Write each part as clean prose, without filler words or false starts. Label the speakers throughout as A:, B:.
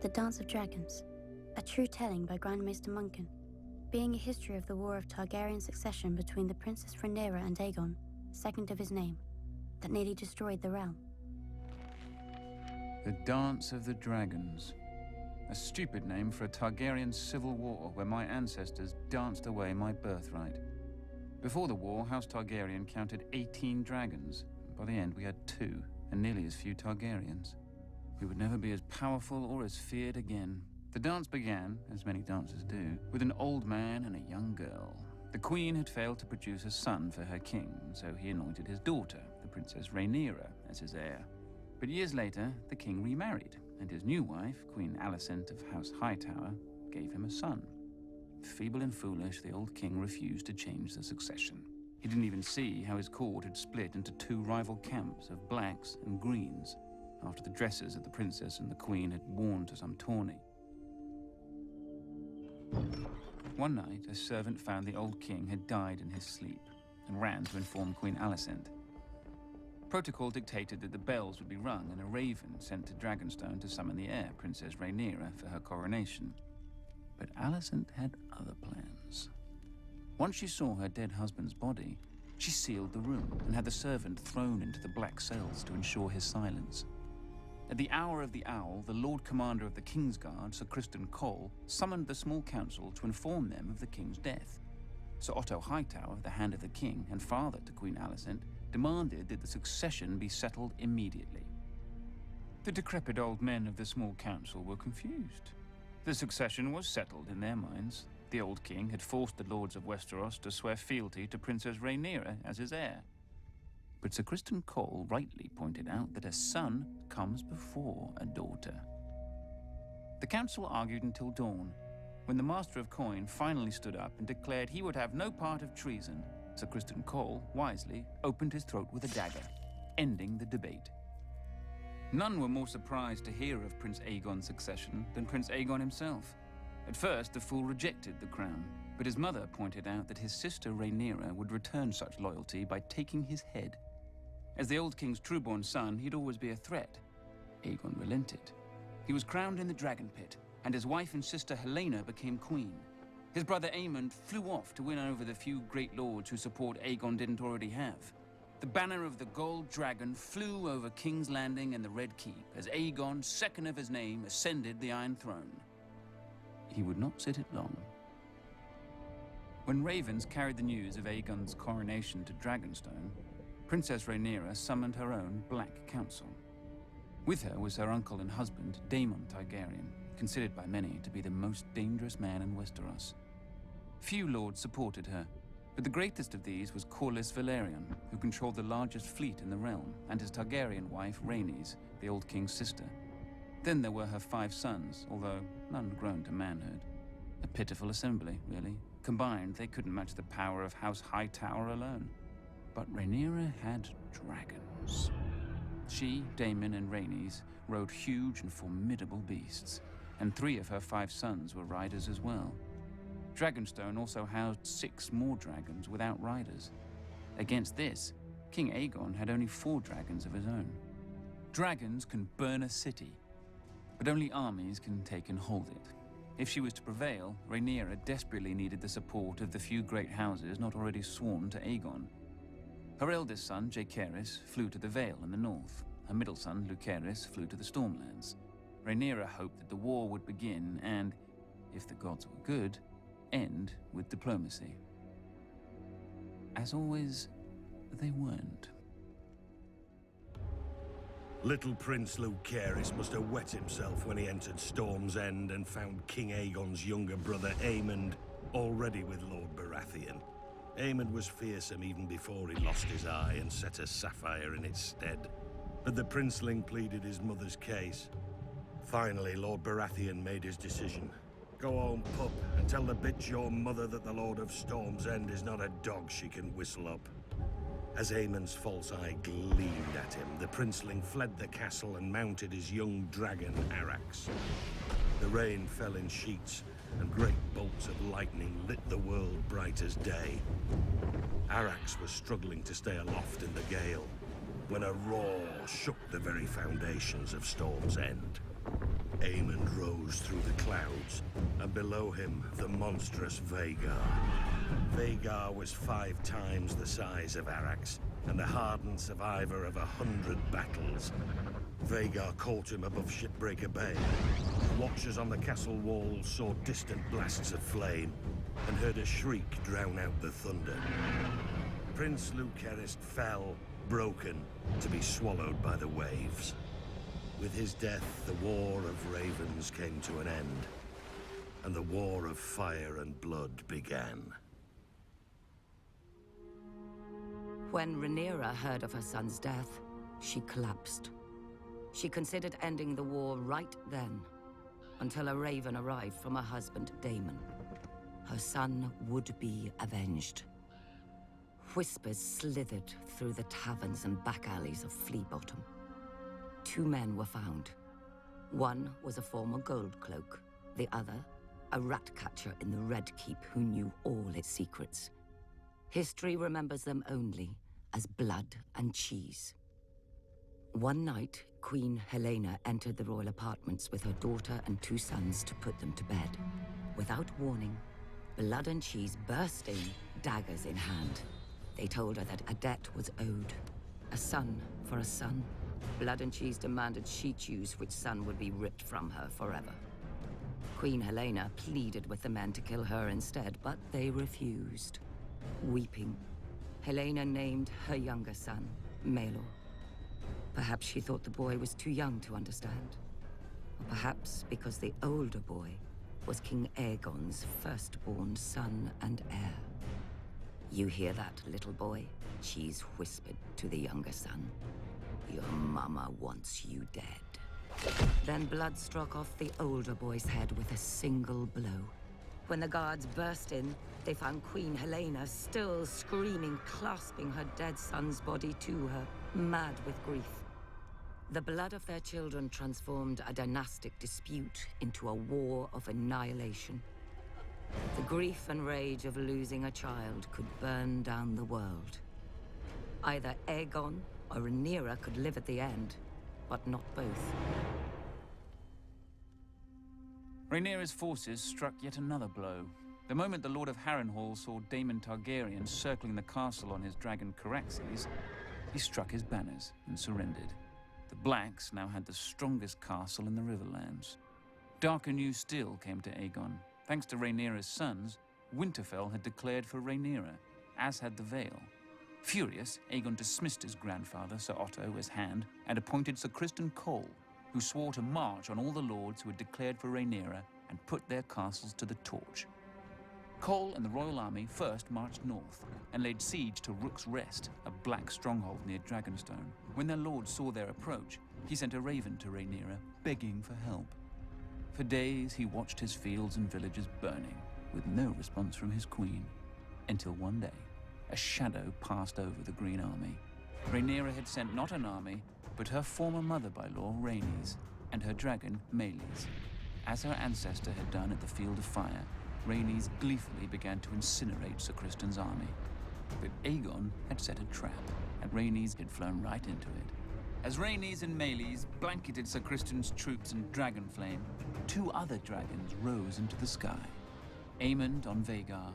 A: The Dance of Dragons, a true telling by Grandmaster Munkin, being a history of the war of Targaryen succession between the Princess Rhaenyra and Aegon, second of his name, that nearly destroyed the realm.
B: The Dance of the Dragons. A stupid name for a Targaryen civil war where my ancestors danced away my birthright. Before the war, House Targaryen counted 18 dragons. By the end, we had 2, and nearly as few Targaryens. We would never be as powerful or as feared again. The dance began, as many dances do, with an old man and a young girl. The queen had failed to produce a son for her king, so he anointed his daughter, the Princess Rhaenyra, as his heir. But years later, the king remarried, and his new wife, Queen Alicent of House Hightower, gave him a son. Feeble and foolish, the old king refused to change the succession. He didn't even see how his court had split into 2 rival camps of blacks and greens, after the dresses that the princess and the queen had worn to some tourney. One night, a servant found the old king had died in his sleep and ran to inform Queen Alicent. Protocol dictated that the bells would be rung and a raven sent to Dragonstone to summon the heir, Princess Rhaenyra, for her coronation. But Alicent had other plans. Once she saw her dead husband's body, she sealed the room and had the servant thrown into the black cells to ensure his silence. At the hour of the owl, the Lord Commander of the Kingsguard, Sir Criston Cole, summoned the small council to inform them of the king's death. Sir Otto Hightower, the Hand of the King and father to Queen Alicent, demanded that the succession be settled immediately. The decrepit old men of the small council were confused. The succession was settled in their minds. The old king had forced the lords of Westeros to swear fealty to Princess Rhaenyra as his heir. But Sir Criston Cole rightly pointed out that a son comes before a daughter. The council argued until dawn, when the Master of Coin finally stood up and declared he would have no part of treason. Sir Criston Cole, wisely, opened his throat with a dagger, ending the debate. None were more surprised to hear of Prince Aegon's succession than Prince Aegon himself. At first, the fool rejected the crown, but his mother pointed out that his sister Rhaenyra would return such loyalty by taking his head. As the old king's true-born son, he'd always be a threat. Aegon relented. He was crowned in the Dragon Pit, and his wife and sister Helaena became queen. His brother Aemond flew off to win over the few great lords whose support Aegon didn't already have. The banner of the Gold Dragon flew over King's Landing and the Red Keep as Aegon, second of his name, ascended the Iron Throne. He would not sit it long. When ravens carried the news of Aegon's coronation to Dragonstone, Princess Rhaenyra summoned her own Black Council. With her was her uncle and husband, Daemon Targaryen, considered by many to be the most dangerous man in Westeros. Few lords supported her, but the greatest of these was Corlys Velaryon, who controlled the largest fleet in the realm, and his Targaryen wife, Rhaenys, the old king's sister. Then there were her 5 sons, although none grown to manhood. A pitiful assembly, really. Combined, they couldn't match the power of House Hightower alone. But Rhaenyra had dragons. She, Daemon, and Rhaenys rode huge and formidable beasts, and 3 of her 5 sons were riders as well. Dragonstone also housed 6 more dragons without riders. Against this, King Aegon had only 4 dragons of his own. Dragons can burn a city, but only armies can take and hold it. If she was to prevail, Rhaenyra desperately needed the support of the few great houses not already sworn to Aegon. Her eldest son, Jaehaerys, flew to the Vale in the north. Her middle son, Lucerys, flew to the Stormlands. Rhaenyra hoped that the war would begin and, if the gods were good, end with diplomacy. As always, they weren't.
C: Little Prince Lucerys must have wet himself when he entered Storm's End and found King Aegon's younger brother Aemond already with Lord Baratheon. Aemond was fearsome even before he lost his eye and set a sapphire in its stead. But the princeling pleaded his mother's case. Finally, Lord Baratheon made his decision. Go home, pup, and tell the bitch your mother that the Lord of Storm's End is not a dog she can whistle up. As Aemond's false eye gleamed at him, the princeling fled the castle and mounted his young dragon, Arrax. The rain fell in sheets, and great bolts of lightning lit the world bright as day. Arrax was struggling to stay aloft in the gale, when a roar shook the very foundations of Storm's End. Aemond rose through the clouds, and below him, the monstrous Vhagar. Vhagar was 5 times the size of Arax, and the hardened survivor of 100 battles. Vhagar caught him above Shipbreaker Bay. Watchers on the castle walls saw distant blasts of flame, and heard a shriek drown out the thunder. Prince Lucerys fell, broken, to be swallowed by the waves. With his death, the War of Ravens came to an end, and the War of Fire and Blood began.
D: When Rhaenyra heard of her son's death, she collapsed. She considered ending the war right then, until a raven arrived from her husband, Daemon. Her son would be avenged. Whispers slithered through the taverns and back alleys of Flea Bottom. 2 men were found. One was a former gold cloak, the other, a rat catcher in the Red Keep who knew all its secrets. History remembers them only as blood and cheese. One night, Queen Helena entered the royal apartments with her daughter and 2 sons to put them to bed. Without warning, Blood and Cheese burst in, daggers in hand. They told her that a debt was owed. A son for a son. Blood and Cheese demanded she choose which son would be ripped from her forever. Queen Helena pleaded with the men to kill her instead, but they refused. Weeping, Helena named her younger son, Maelor. Perhaps she thought the boy was too young to understand. Or perhaps because the older boy was King Aegon's firstborn son and heir. "You hear that, little boy?" Cheese whispered to the younger son. "Your mama wants you dead." Then Blood struck off the older boy's head with a single blow. When the guards burst in, they found Queen Helena still screaming, clasping her dead son's body to her, mad with grief. The blood of their children transformed a dynastic dispute into a war of annihilation. The grief and rage of losing a child could burn down the world. Either Aegon or Rhaenyra could live at the end, but not both.
B: Rhaenyra's forces struck yet another blow. The moment the Lord of Harrenhal saw Daemon Targaryen circling the castle on his dragon Caraxes, he struck his banners and surrendered. The Blacks now had the strongest castle in the Riverlands. Darker news still came to Aegon. Thanks to Rhaenyra's sons, Winterfell had declared for Rhaenyra, as had the Vale. Furious, Aegon dismissed his grandfather, Sir Otto, as Hand, and appointed Sir Criston Cole, who swore to march on all the lords who had declared for Rhaenyra and put their castles to the torch. Cole and the royal army first marched north and laid siege to Rook's Rest, a black stronghold near Dragonstone. When their lord saw their approach, he sent a raven to Rhaenyra, begging for help. For days he watched his fields and villages burning, with no response from his queen, until one day, a shadow passed over the Green Army. Rhaenyra had sent not an army, but her former mother-by-law, Rhaenys, and her dragon, Meleys. As her ancestor had done at the Field of Fire, Rhaenys gleefully began to incinerate Sir Criston's army. But Aegon had set a trap, and Rhaenys had flown right into it. As Rhaenys and Meleys blanketed Sir Criston's troops in dragon flame, 2 other dragons rose into the sky. Aemond on Vhagar,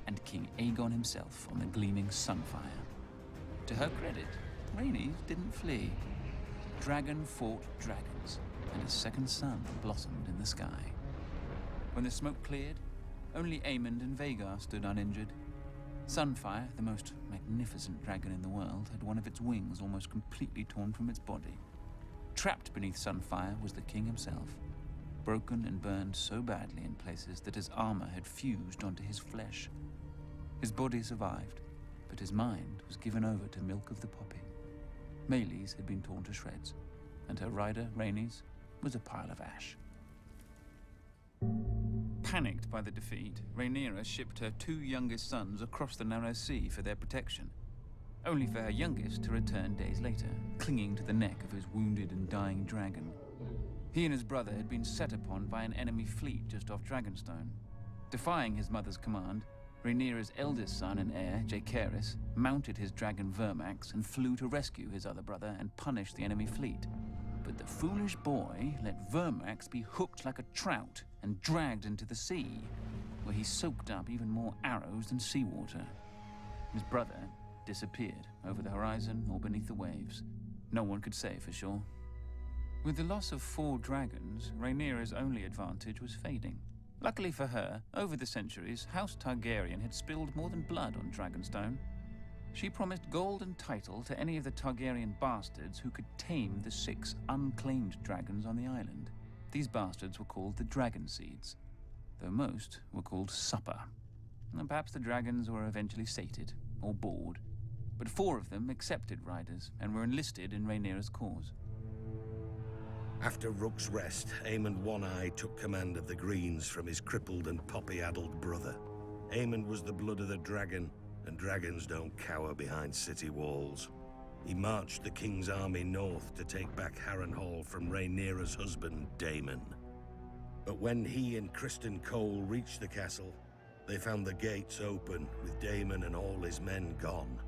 B: and King Aegon himself on the gleaming Sunfire. To her credit, Rhaenys didn't flee. Dragon fought dragons, and a second sun blossomed in the sky. When the smoke cleared, only Aemond and Vhagar stood uninjured. Sunfire, the most magnificent dragon in the world, had one of its wings almost completely torn from its body. Trapped beneath Sunfire was the king himself, broken and burned so badly in places that his armor had fused onto his flesh. His body survived, but his mind was given over to milk of the poppy. Meleys had been torn to shreds, and her rider, Rhaenys, was a pile of ash. Panicked by the defeat, Rhaenyra shipped her 2 youngest sons across the narrow sea for their protection, only for her youngest to return days later, clinging to the neck of his wounded and dying dragon. He and his brother had been set upon by an enemy fleet just off Dragonstone. Defying his mother's command, Rhaenyra's eldest son and heir, Jaehaerys, mounted his dragon Vermax and flew to rescue his other brother and punish the enemy fleet. But the foolish boy let Vermax be hooked like a trout and dragged into the sea, where he soaked up even more arrows than seawater. His brother disappeared over the horizon or beneath the waves. No one could say for sure. With the loss of 4 dragons, Rhaenyra's only advantage was fading. Luckily for her, over the centuries, House Targaryen had spilled more than blood on Dragonstone. She promised gold and title to any of the Targaryen bastards who could tame the 6 unclaimed dragons on the island. These bastards were called the Dragon Seeds, though most were called supper. And perhaps the dragons were eventually sated, or bored, but 4 of them accepted riders and were enlisted in Rhaenyra's cause.
C: After Rook's Rest, Aemond One-Eye took command of the Greens from his crippled and poppy-addled brother. Aemond was the blood of the dragon, and dragons don't cower behind city walls. He marched the king's army north to take back Harrenhal from Rhaenyra's husband, Daemon. But when he and Criston Cole reached the castle, they found the gates open, with Daemon and all his men gone.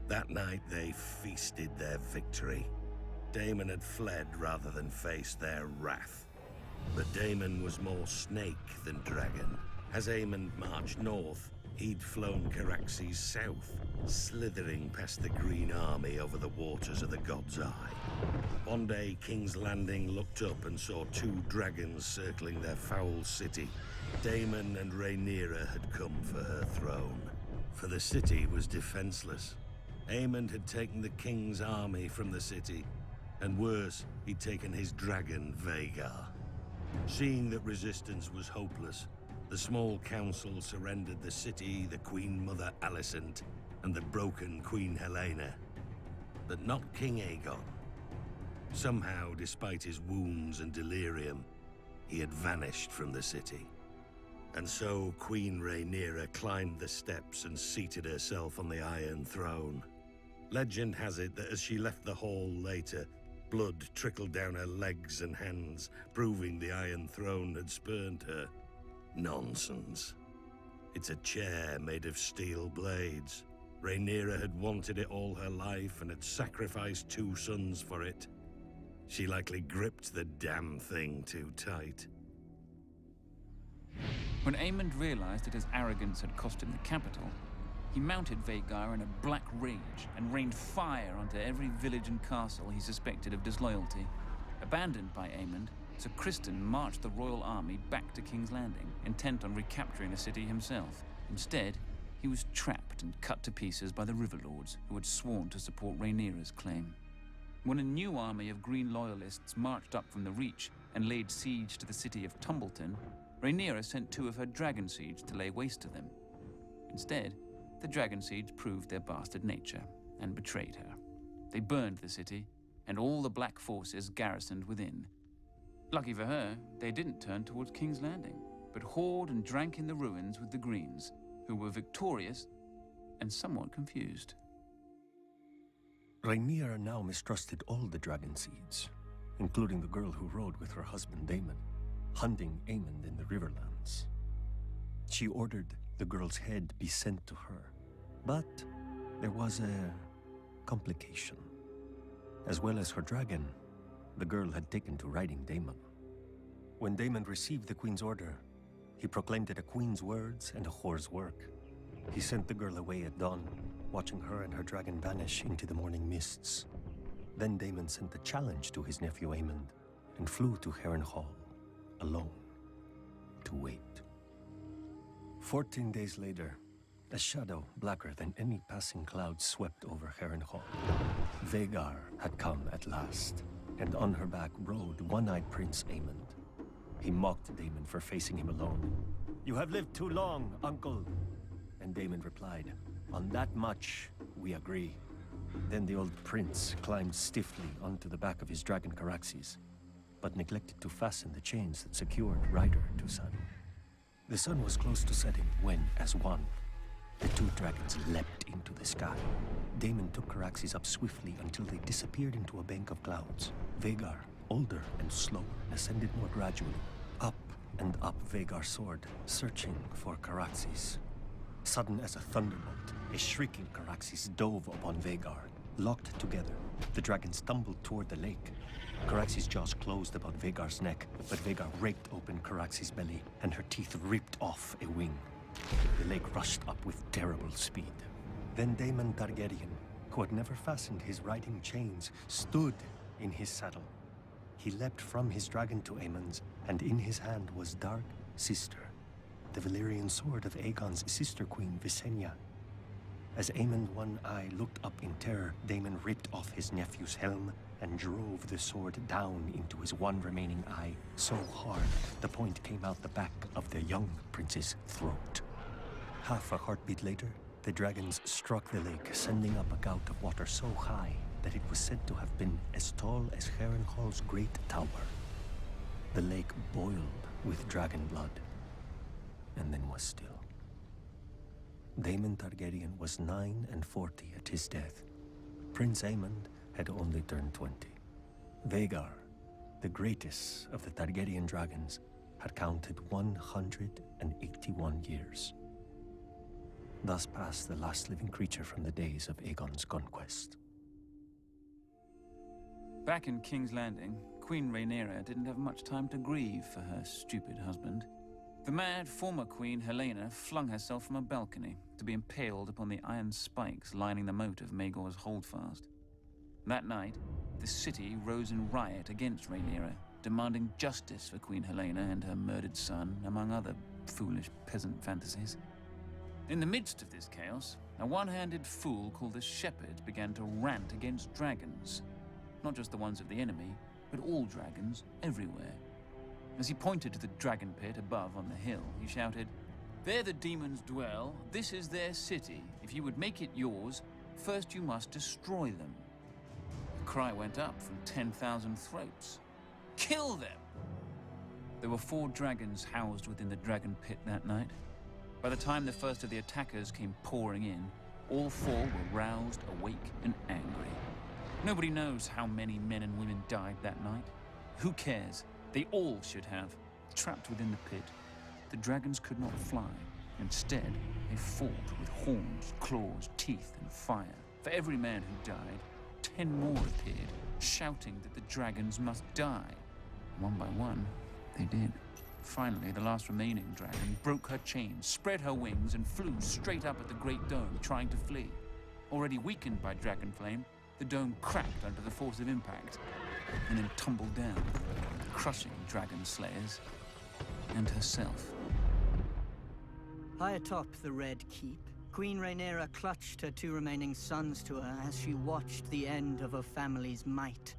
C: That night they feasted their victory. Daemon had fled rather than face their wrath. But Daemon was more snake than dragon. As Aemond marched north, he'd flown Caraxes south, slithering past the Green Army over the waters of the God's Eye. One day, King's Landing looked up and saw 2 dragons circling their foul city. Daemon and Rhaenyra had come for her throne, for the city was defenseless. Aemond had taken the king's army from the city, and worse, he'd taken his dragon, Vhagar. Seeing that resistance was hopeless, the small council surrendered the city, the Queen Mother Alicent, and the broken Queen Helena. But not King Aegon. Somehow, despite his wounds and delirium, he had vanished from the city. And so Queen Rhaenyra climbed the steps and seated herself on the Iron Throne. Legend has it that as she left the hall later, blood trickled down her legs and hands, proving the Iron Throne had spurned her. Nonsense. It's a chair made of steel blades. Rhaenyra had wanted it all her life and had sacrificed 2 sons for it. She likely gripped the damn thing too tight.
B: When Aemond realized that his arrogance had cost him the capital, he mounted Vhagar in a black rage and rained fire onto every village and castle he suspected of disloyalty. Abandoned by Aemond, Sir Criston marched the royal army back to King's Landing, intent on recapturing the city himself. Instead, he was trapped and cut to pieces by the Riverlords, who had sworn to support Rhaenyra's claim. When a new army of Green Loyalists marched up from the Reach and laid siege to the city of Tumbleton, Rhaenyra sent 2 of her Dragon Seeds to lay waste to them. Instead, the Dragon Seeds proved their bastard nature and betrayed her. They burned the city, and all the Black forces garrisoned within. Lucky for her, they didn't turn towards King's Landing, but whored and drank in the ruins with the Greens, who were victorious and somewhat confused.
E: Rhaenyra now mistrusted all the Dragon Seeds, including the girl who rode with her husband Daemon, hunting Aemond in the Riverlands. She ordered the girl's head be sent to her, but there was a complication. As well as her dragon, the girl had taken to riding Daemon. When Daemon received the queen's order, he proclaimed it a queen's words and a whore's work. He sent the girl away at dawn, watching her and her dragon vanish into the morning mists. Then Daemon sent a challenge to his nephew Aemond and flew to Harrenhal, alone, to wait. 14 days later, a shadow blacker than any passing cloud swept over Harrenhal. Vhagar had come at last, and on her back rode one-eyed Prince Aemond. He mocked Daemon for facing him alone. "You have lived too long, uncle." And Daemon replied, "On that much, we agree." Then the old prince climbed stiffly onto the back of his dragon Caraxes, but neglected to fasten the chains that secured rider to son. The sun was close to setting when, as one, the 2 dragons leapt into the sky. Daemon took Caraxes up swiftly until they disappeared into a bank of clouds. Vhagar, older and slower, ascended more gradually. Up and up Vhagar soared, searching for Caraxes. Sudden as a thunderbolt, a shrieking Caraxes dove upon Vhagar. Locked together, the dragons stumbled toward the lake. Caraxes' jaws closed about Vhagar's neck, but Vhagar raked open Caraxes' belly, and her teeth ripped off a wing. The lake rushed up with terrible speed. Then Daemon Targaryen, who had never fastened his riding chains, stood in his saddle. He leapt from his dragon to Aemon's, and in his hand was Dark Sister, the Valyrian sword of Aegon's sister queen, Visenya. As Aemon One Eye looked up in terror, Daemon ripped off his nephew's helm and drove the sword down into his one remaining eye so hard the point came out the back of the young prince's throat. Half a heartbeat later, the dragons struck the lake, sending up a gout of water so high that it was said to have been as tall as Harrenhal's great tower. The lake boiled with dragon blood, and then was still. Daemon Targaryen was 49 at his death. Prince Aemon had only turned 20. Vhagar, the greatest of the Targaryen dragons, had counted 181 years. Thus passed the last living creature from the days of Aegon's conquest.
B: Back in King's Landing, Queen Rhaenyra didn't have much time to grieve for her stupid husband. The mad former queen, Helena, flung herself from a balcony to be impaled upon the iron spikes lining the moat of Maegor's holdfast. That night, the city rose in riot against Rhaenyra, demanding justice for Queen Helena and her murdered son, among other foolish peasant fantasies. In the midst of this chaos, a one-handed fool called the Shepherd began to rant against dragons. Not just the ones of the enemy, but all dragons everywhere. As he pointed to the dragon pit above on the hill, he shouted, "There the demons dwell, this is their city. If you would make it yours, first you must destroy them." The cry went up from 10,000 throats. Kill them! There were 4 dragons housed within the dragon pit that night. By the time the first of the attackers came pouring in, all 4 were roused, awake, and angry. Nobody knows how many men and women died that night. Who cares? They all should have. Trapped within the pit, the dragons could not fly. Instead, they fought with horns, claws, teeth, and fire. For every man who died, 10 more appeared, shouting that the dragons must die. One by one, they did. Finally, the last remaining dragon broke her chains, spread her wings, and flew straight up at the Great Dome, trying to flee. Already weakened by dragon flame, the dome cracked under the force of impact, and then tumbled down, crushing dragon slayers and herself.
F: High atop the Red Keep, Queen Rhaenyra clutched her 2 remaining sons to her as she watched the end of her family's might.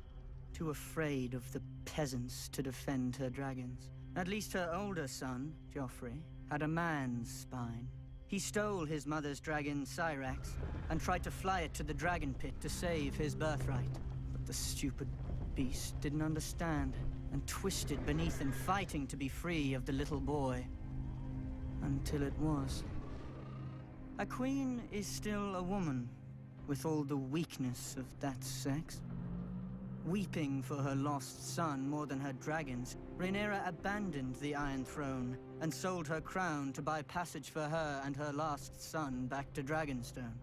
F: Too afraid of the peasants to defend her dragons. At least her older son, Joffrey, had a man's spine. He stole his mother's dragon, Syrax, and tried to fly it to the dragon pit to save his birthright. But the stupid beast didn't understand, and twisted beneath him, fighting to be free of the little boy. Until it was. A queen is still a woman, with all the weakness of that sex. Weeping for her lost son more than her dragons, Rhaenyra abandoned the Iron Throne and sold her crown to buy passage for her and her last son back to Dragonstone.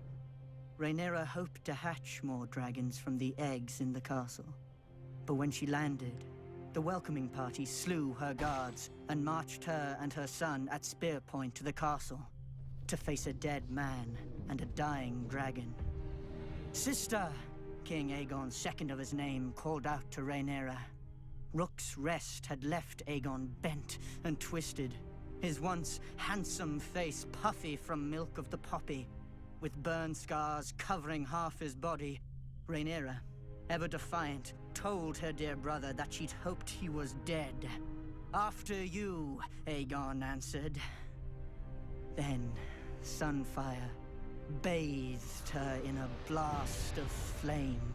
F: Rhaenyra hoped to hatch more dragons from the eggs in the castle. But when she landed, the welcoming party slew her guards and marched her and her son at spear point to the castle to face a dead man and a dying dragon. "Sister!" King Aegon, second of his name, called out to Rhaenyra. Rook's Rest had left Aegon bent and twisted, his once handsome face puffy from milk of the poppy, with burn scars covering half his body. Rhaenyra, ever defiant, told her dear brother that she'd hoped he was dead. "After you," Aegon answered. Then Sunfire bathed her in a blast of flame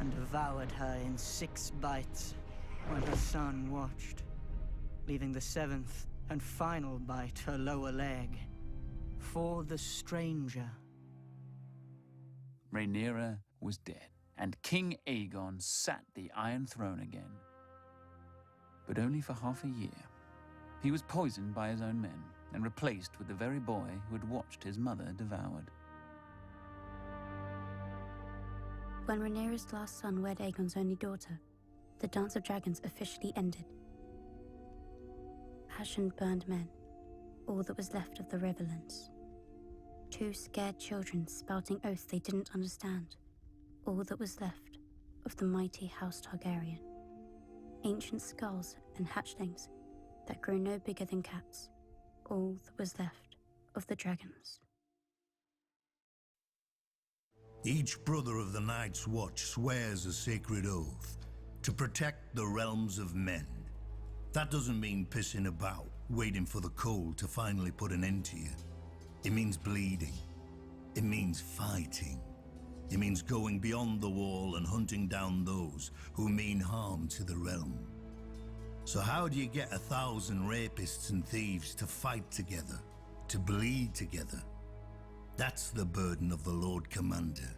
F: and devoured her in 6 bites when her son watched, leaving the 7th and final bite her lower leg for the stranger.
B: Rhaenyra was dead, and King Aegon sat the Iron Throne again. But only for half a year. He was poisoned by his own men, and replaced with the very boy who had watched his mother devoured.
A: When Rhaenyra's last son wed Aegon's only daughter, the Dance of Dragons officially ended. Ashen burned men, all that was left of the Riverlands. Two scared children spouting oaths they didn't understand, all that was left of the mighty House Targaryen. Ancient skulls and hatchlings that grew no bigger than cats, all that was left of the dragons.
G: Each brother of the Night's Watch swears a sacred oath to protect the realms of men. That doesn't mean pissing about, waiting for the cold to finally put an end to you. It means bleeding. It means fighting. It means going beyond the wall and hunting down those who mean harm to the realm. So how do you get 1,000 rapists and thieves to fight together, to bleed together? That's the burden of the Lord Commander.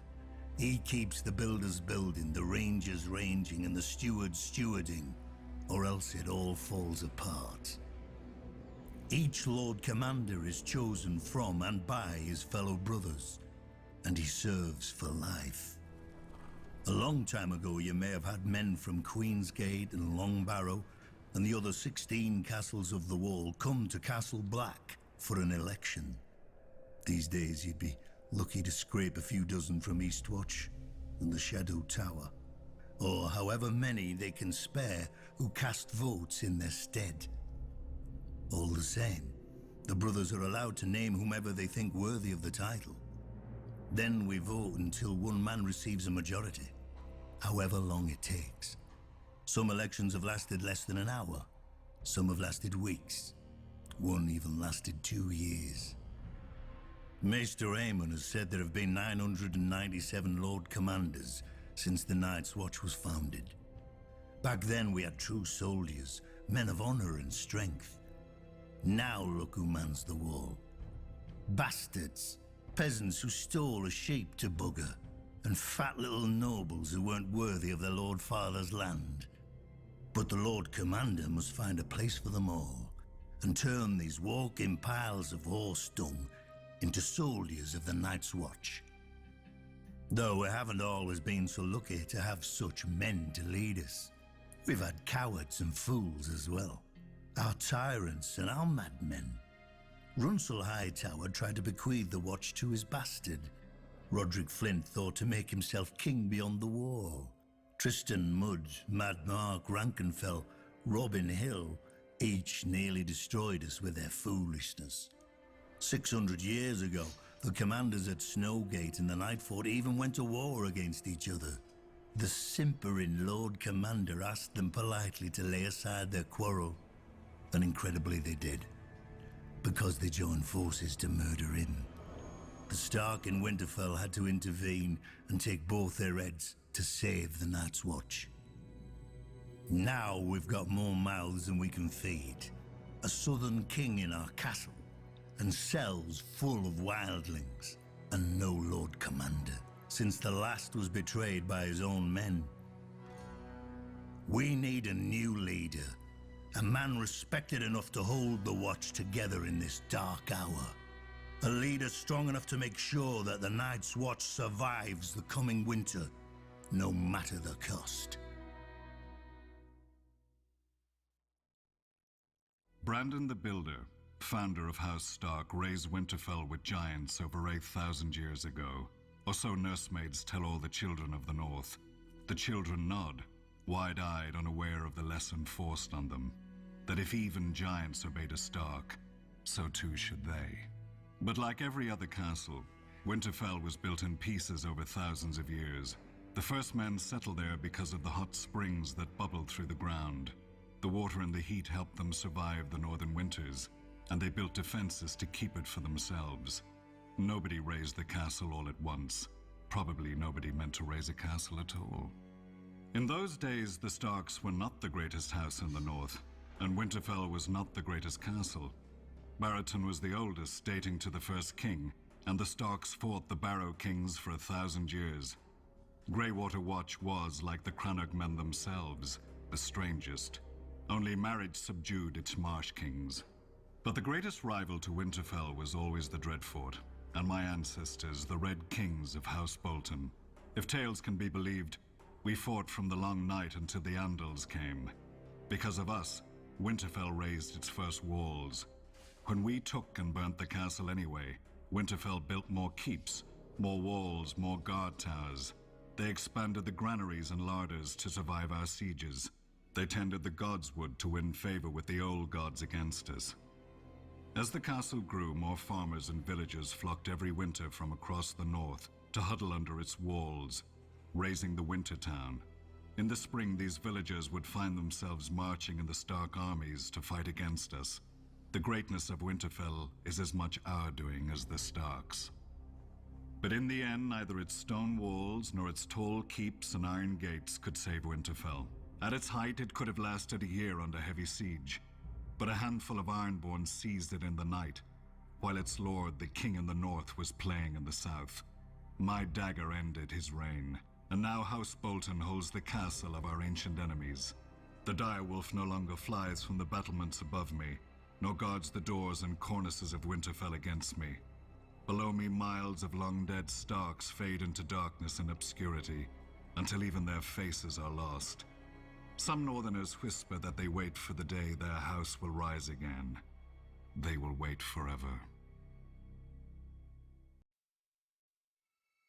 G: He keeps the builders building, the rangers ranging, and the stewards stewarding, or else it all falls apart. Each Lord Commander is chosen from and by his fellow brothers, and he serves for life. A long time ago, you may have had men from Queen's Gate and Long Barrow and the other 16 castles of the Wall come to Castle Black for an election. These days, you'd be lucky to scrape a few dozen from Eastwatch and the Shadow Tower, or however many they can spare who cast votes in their stead. All the same, the brothers are allowed to name whomever they think worthy of the title. Then we vote until one man receives a majority, however long it takes. Some elections have lasted less than an hour. Some have lasted weeks. One even lasted 2 years. Maester Aemon has said there have been 997 Lord Commanders since the Night's Watch was founded. Back then we had true soldiers, men of honor and strength. Now look who mans the wall. Bastards, peasants who stole a sheep to bugger, and fat little nobles who weren't worthy of their Lord Father's land. But the Lord Commander must find a place for them all, and turn these walking piles of horse dung into soldiers of the Night's Watch. Though we haven't always been so lucky to have such men to lead us. We've had cowards and fools as well. Our tyrants and our madmen. Runsel Hightower tried to bequeath the watch to his bastard. Roderick Flint thought to make himself king beyond the wall. Tristan Mudd, Mad Mark Rankenfell, Robin Hill, each nearly destroyed us with their foolishness. 600 years ago, the commanders at Snowgate and the Nightfort even went to war against each other. The simpering Lord Commander asked them politely to lay aside their quarrel, and incredibly they did, because they joined forces to murder him. The Stark in Winterfell had to intervene and take both their heads to save the Night's Watch. Now we've got more mouths than we can feed, a southern king in our castle, and cells full of wildlings, and no Lord Commander, since the last was betrayed by his own men. We need a new leader, a man respected enough to hold the watch together in this dark hour. A leader strong enough to make sure that the Night's Watch survives the coming winter, no matter the cost.
H: Brandon the Builder, founder of House Stark, raised Winterfell with giants over 8,000 years ago, or so nursemaids tell all the children of the North. The children nod, wide-eyed, unaware of the lesson forced on them, that if even giants obeyed a Stark, so too should they. But like every other castle, Winterfell was built in pieces over thousands of years. The first men settled there because of the hot springs that bubbled through the ground. The water and the heat helped them survive the northern winters, and they built defenses to keep it for themselves. Nobody raised the castle all at once. Probably nobody meant to raise a castle at all. In those days, the Starks were not the greatest house in the north, and Winterfell was not the greatest castle. Barristan was the oldest, dating to the first king, and the Starks fought the Barrow kings for 1,000 years. Greywater Watch was, like the Crannog men themselves, the strangest. Only marriage subdued its marsh kings. But the greatest rival to Winterfell was always the Dreadfort, and my ancestors, the Red Kings of House Bolton. If tales can be believed, we fought from the long night until the Andals came. Because of us, Winterfell raised its first walls. When we took and burnt the castle anyway, Winterfell built more keeps, more walls, more guard towers. They expanded the granaries and larders to survive our sieges. They tended the godswood to win favor with the old gods against us. As the castle grew, more farmers and villagers flocked every winter from across the north to huddle under its walls, raising the winter town. In the spring, these villagers would find themselves marching in the Stark armies to fight against us. The greatness of Winterfell is as much our doing as the Starks. But in the end, neither its stone walls nor its tall keeps and iron gates could save Winterfell. At its height, it could have lasted a year under heavy siege. But a handful of Ironborn seized it in the night, while its lord, the king in the north, was playing in the south. My dagger ended his reign, and now House Bolton holds the castle of our ancient enemies. The direwolf no longer flies from the battlements above me, nor guards the doors and cornices of Winterfell against me. Below me, miles of long-dead Starks fade into darkness and obscurity, until even their faces are lost. Some Northerners whisper that they wait for the day their house will rise again. They will wait forever.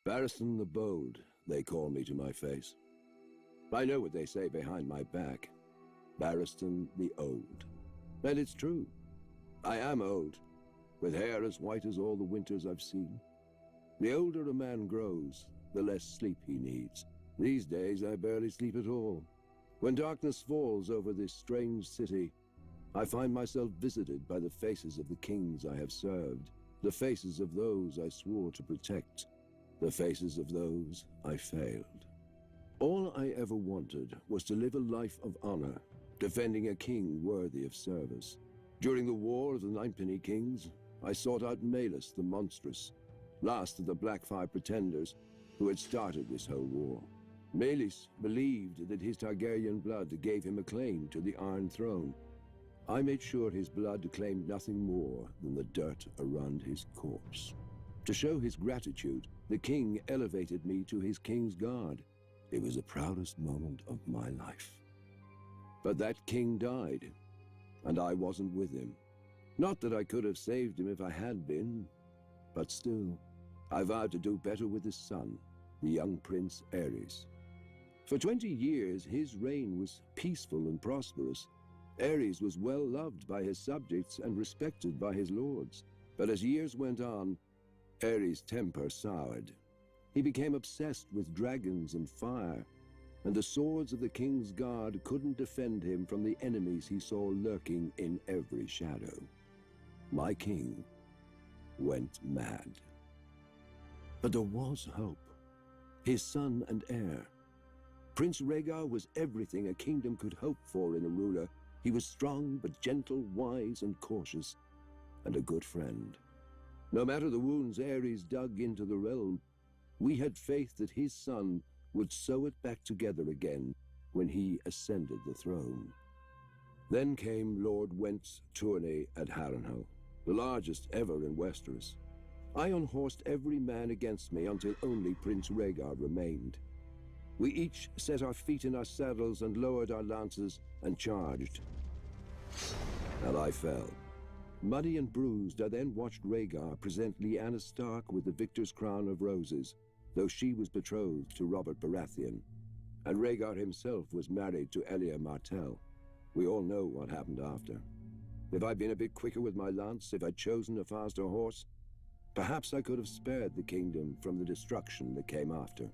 I: Barristan the Bold, they call me to my face. I know what they say behind my back. Barristan the Old. And it's true. I am old, with hair as white as all the winters I've seen. The older a man grows, the less sleep he needs. These days I barely sleep at all. When darkness falls over this strange city, I find myself visited by the faces of the kings I have served, the faces of those I swore to protect, the faces of those I failed. All I ever wanted was to live a life of honor, defending a king worthy of service. During the War of the Ninepenny Kings, I sought out Malus the Monstrous, last of the Blackfire pretenders who had started this whole war. Malus believed that his Targaryen blood gave him a claim to the Iron Throne. I made sure his blood claimed nothing more than the dirt around his corpse. To show his gratitude, the king elevated me to his king's guard. It was the proudest moment of my life. But that king died, and I wasn't with him. Not that I could have saved him if I had been, but still, I vowed to do better with his son, the young Prince Aerys. For 20 years, his reign was peaceful and prosperous. Aerys was well loved by his subjects and respected by his lords. But as years went on, Aerys' temper soured. He became obsessed with dragons and fire, and the swords of the king's guard couldn't defend him from the enemies he saw lurking in every shadow. My king went mad. But there was hope. His son and heir. Prince Rhaegar was everything a kingdom could hope for in a ruler. He was strong but gentle, wise and cautious, and a good friend. No matter the wounds Aerys dug into the realm, we had faith that his son would sew it back together again when he ascended the throne. Then came Lord Went's tourney at Harrenhal, the largest ever in Westeros. I unhorsed every man against me until only Prince Rhaegar remained. We each set our feet in our saddles and lowered our lances and charged. And I fell. Muddy and bruised, I then watched Rhaegar present Lyanna Stark with the victor's crown of roses, though she was betrothed to Robert Baratheon. And Rhaegar himself was married to Elia Martell. We all know what happened after. If I'd been a bit quicker with my lance, if I'd chosen a faster horse, perhaps I could have spared the kingdom from the destruction that came after.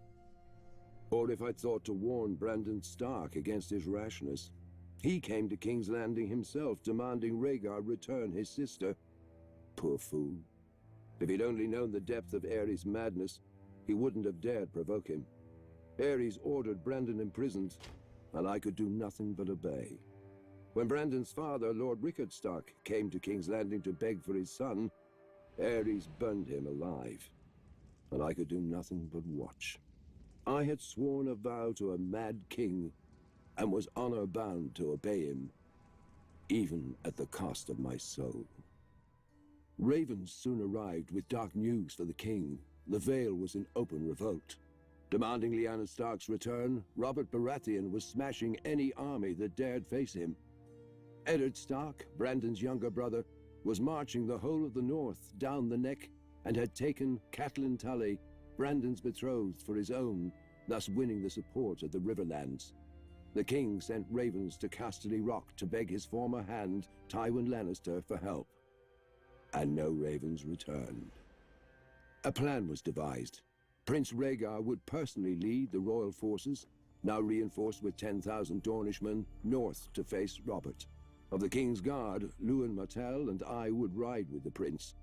I: Or if I'd thought to warn Brandon Stark against his rashness. He came to King's Landing himself, demanding Rhaegar return his sister. Poor fool. If he'd only known the depth of Aerys' madness, he wouldn't have dared provoke him. Aerys ordered Brandon imprisoned, and I could do nothing but obey. When Brandon's father, Lord Rickard Stark, came to King's Landing to beg for his son, Aerys burned him alive, and I could do nothing but watch. I had sworn a vow to a mad king, and was honor-bound to obey him, even at the cost of my soul. Ravens soon arrived with dark news for the king. The Vale was in open revolt. Demanding Lyanna Stark's return, Robert Baratheon was smashing any army that dared face him. Eddard Stark, Brandon's younger brother, was marching the whole of the north down the neck and had taken Catelyn Tully, Brandon's betrothed, for his own, thus winning the support of the Riverlands. The king sent ravens to Casterly Rock to beg his former hand, Tywin Lannister, for help. And no ravens returned. A plan was devised. Prince Rhaegar would personally lead the royal forces, now reinforced with 10,000 Dornishmen, north to face Robert. Of the King's Guard, Lewin Martell and I would ride with the prince.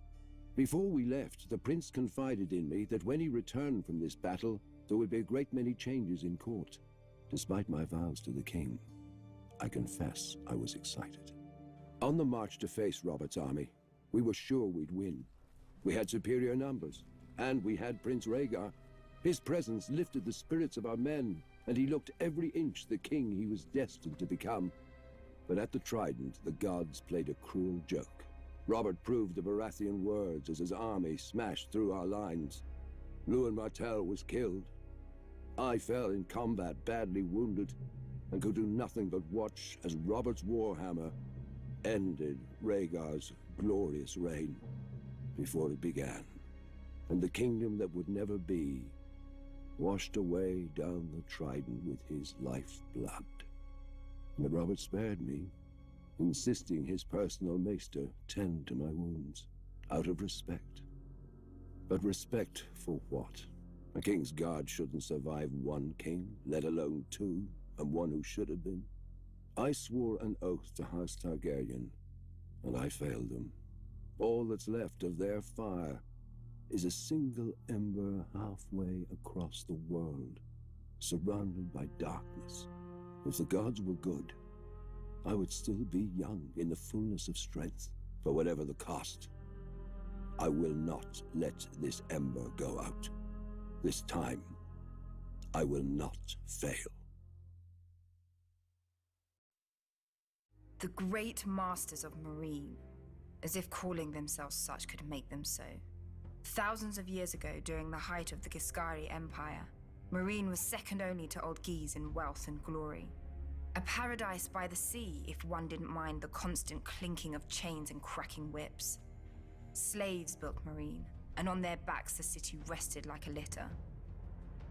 I: Before we left, the prince confided in me that when he returned from this battle, there would be a great many changes in court. Despite my vows to the king, I confess I was excited. On the march to face Robert's army, we were sure we'd win. We had superior numbers, and we had Prince Rhaegar. His presence lifted the spirits of our men, and he looked every inch the king he was destined to become. But at the Trident, the gods played a cruel joke. Robert proved the Baratheon words as his army smashed through our lines. Lewin Martell was killed. I fell in combat badly wounded, and could do nothing but watch as Robert's warhammer ended Rhaegar's glorious reign before it began, and the kingdom that would never be washed away down the Trident with his lifeblood. But Robert spared me, insisting his personal maester tend to my wounds, out of respect. But respect for what? A king's guard shouldn't survive one king, let alone two, and one who should have been. I swore an oath to House Targaryen, and I failed them. All that's left of their fire is a single ember halfway across the world, surrounded by darkness. If the gods were good, I would still be young in the fullness of strength. For whatever the cost, I will not let this ember go out. This time, I will not fail.
J: The great masters of Meereen, as if calling themselves such could make them so. Thousands of years ago, during the height of the Giscari Empire, Meereen was second only to Old Guise in wealth and glory. A paradise by the sea, if one didn't mind the constant clinking of chains and cracking whips. Slaves built Meereen, and on their backs the city rested like a litter.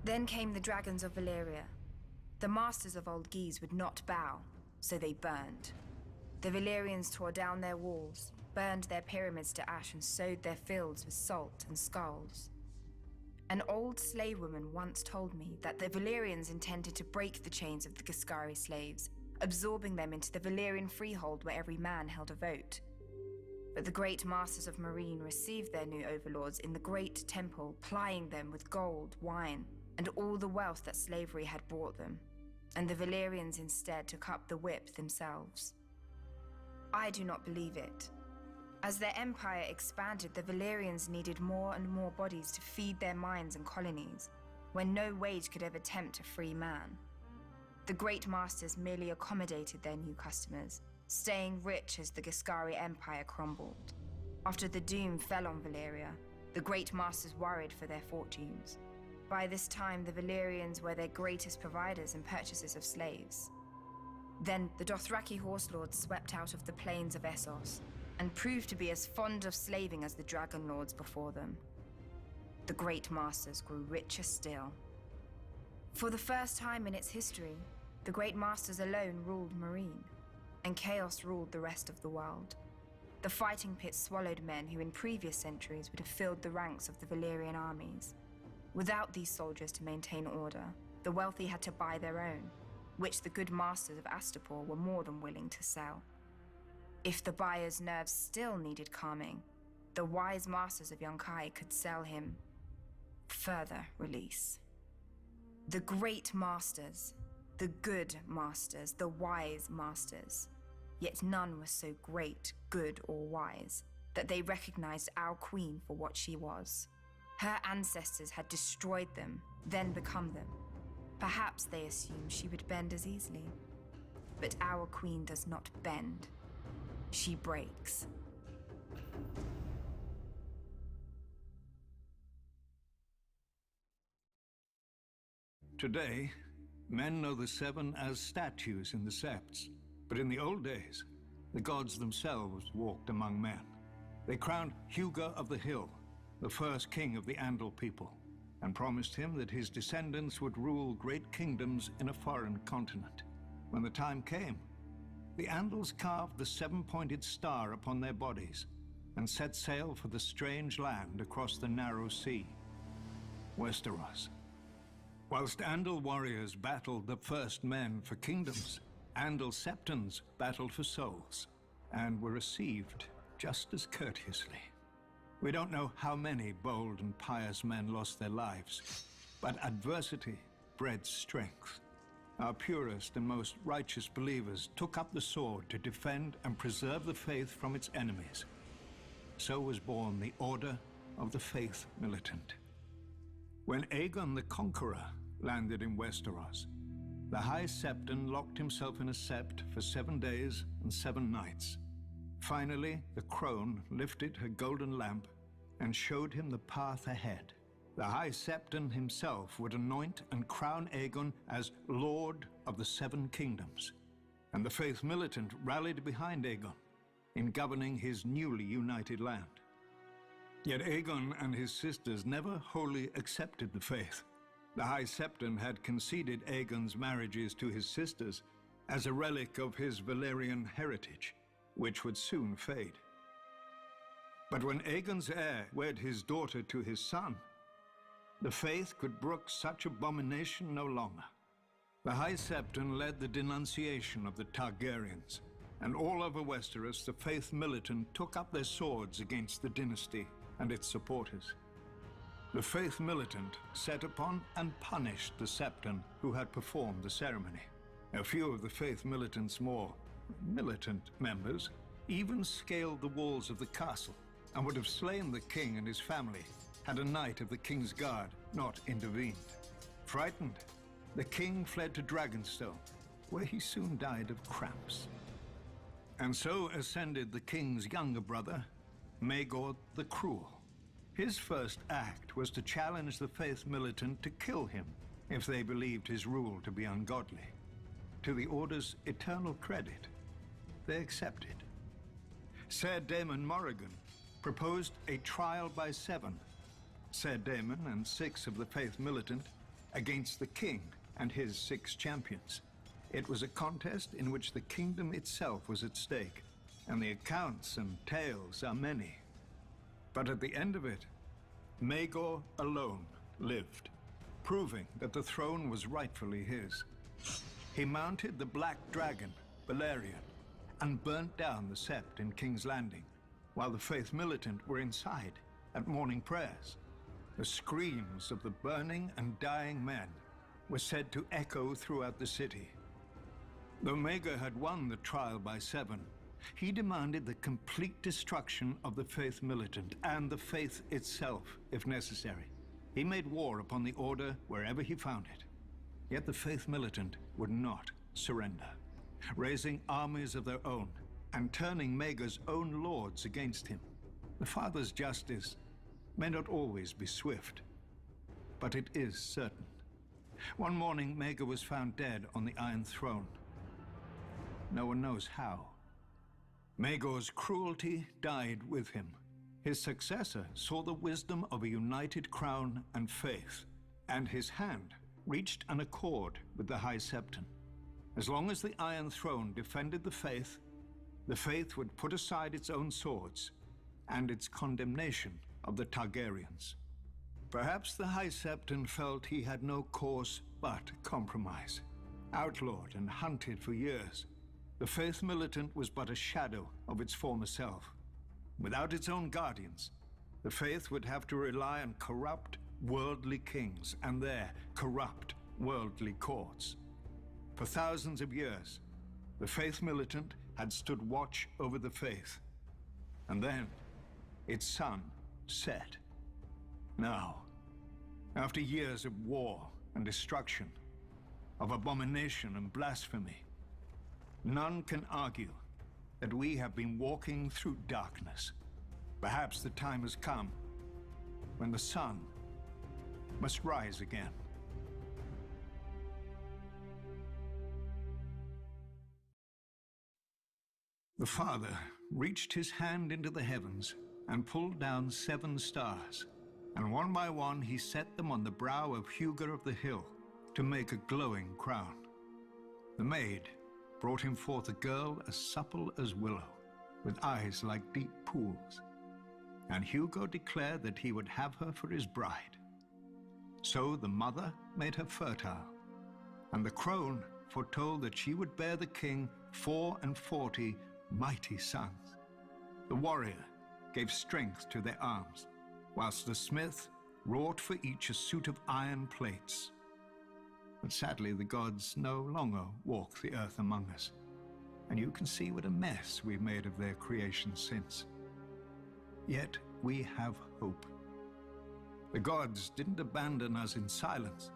J: Then came the dragons of Valyria. The masters of Old Guise would not bow, so they burned. The Valyrians tore down their walls, burned their pyramids to ash, and sowed their fields with salt and skulls. An old slave woman once told me that the Valyrians intended to break the chains of the Giscari slaves, absorbing them into the Valyrian freehold where every man held a vote. But the great masters of Meereen received their new overlords in the great temple, plying them with gold, wine, and all the wealth that slavery had brought them. And the Valyrians instead took up the whip themselves. I do not believe it. As their empire expanded, the Valyrians needed more and more bodies to feed their mines and colonies, when no wage could ever tempt a free man. The great masters merely accommodated their new customers, staying rich as the Giscari Empire crumbled. After the doom fell on Valyria, the great masters worried for their fortunes. By this time, the Valyrians were their greatest providers and purchasers of slaves. Then the Dothraki horse lords swept out of the plains of Essos, and proved to be as fond of slaving as the dragon lords before them. The great masters grew richer still. For the first time in its history, the great masters alone ruled Meereen, and chaos ruled the rest of the world. The fighting pits swallowed men who in previous centuries would have filled the ranks of the Valyrian armies. Without these soldiers to maintain order, the wealthy had to buy their own, which the good masters of Astapor were more than willing to sell. If the buyer's nerves still needed calming, the wise masters of Yunkai could sell him further release. The great masters, the good masters, the wise masters. Yet none was so great, good, or wise that they recognized our queen for what she was. Her ancestors had destroyed them, then become them. Perhaps they assumed she would bend as easily. But our queen does not bend. She breaks.
K: Today, men know the Seven as statues in the septs, but in the old days, the gods themselves walked among men. They crowned Hugo of the Hill, the first king of the Andal people, and promised him that his descendants would rule great kingdoms in a foreign continent. When the time came, the Andals carved the seven-pointed star upon their bodies and set sail for the strange land across the narrow sea, Westeros. Whilst Andal warriors battled the first men for kingdoms, Andal septons battled for souls and were received just as courteously. We don't know how many bold and pious men lost their lives, but adversity bred strength. Our purest and most righteous believers took up the sword to defend and preserve the faith from its enemies. So was born the Order of the Faith Militant. When Aegon the Conqueror landed in Westeros, the High Septon locked himself in a sept for 7 days and 7 nights. Finally, the crone lifted her golden lamp and showed him the path ahead. The High Septon himself would anoint and crown Aegon as Lord of the Seven Kingdoms, and the Faith Militant rallied behind Aegon in governing his newly united land. Yet Aegon and his sisters never wholly accepted the faith. The High Septon had conceded Aegon's marriages to his sisters as a relic of his Valyrian heritage, which would soon fade. But when Aegon's heir wed his daughter to his son, the faith could brook such abomination no longer. The High Septon led the denunciation of the Targaryens, and all over Westeros the Faith Militant took up their swords against the dynasty and its supporters. The Faith Militant set upon and punished the Septon who had performed the ceremony. A few of the Faith Militant's more militant members even scaled the walls of the castle and would have slain the king and his family had a knight of the King's Guard not intervened. Frightened, the king fled to Dragonstone, where he soon died of cramps. And so ascended the king's younger brother, Maegor the Cruel. His first act was to challenge the Faith Militant to kill him if they believed his rule to be ungodly. To the Order's eternal credit, they accepted. Ser Daemon Morrigan proposed a trial by 7. Ser Daemon and 6 of the Faith Militant against the king and his 6 champions. It was a contest in which the kingdom itself was at stake, and the accounts and tales are many. But at the end of it, Maegor alone lived, proving that the throne was rightfully his. He mounted the Black Dragon, Balerion, and burnt down the Sept in King's Landing, while the Faith Militant were inside at morning prayers. The screams of the burning and dying men were said to echo throughout the city. Though Maegor had won the trial by 7, he demanded the complete destruction of the Faith Militant and the faith itself, if necessary. He made war upon the Order wherever he found it. Yet the Faith Militant would not surrender, raising armies of their own and turning Maegor's own lords against him. The Father's justice may not always be swift, but it is certain. One morning, Maegor was found dead on the Iron Throne. No one knows how. Maegor's cruelty died with him. His successor saw the wisdom of a united crown and faith, and his hand reached an accord with the High Septon. As long as the Iron Throne defended the faith would put aside its own swords and its condemnation of the Targaryens. Perhaps the High Septon felt he had no course but compromise. Outlawed and hunted for years, the Faith Militant was but a shadow of its former self. Without its own guardians, the faith would have to rely on corrupt, worldly kings and their corrupt, worldly courts. For thousands of years, the Faith Militant had stood watch over the faith. And then, its sun set. Now, after years of war and destruction, of abomination and blasphemy, none can argue that we have been walking through darkness. Perhaps the time has come when the sun must rise again. The Father reached his hand into the heavens and pulled down 7 stars, and one by one he set them on the brow of Hugo of the Hill to make a glowing crown. The maid brought him forth a girl as supple as willow, with eyes like deep pools, and Hugo declared that he would have her for his bride. So the mother made her fertile, and the crone foretold that she would bear the king 44 mighty sons. The warrior gave strength to their arms, whilst the smith wrought for each a suit of iron plates. But sadly, the gods no longer walk the earth among us, and you can see what a mess we've made of their creation since. Yet we have hope. The gods didn't abandon us in silence,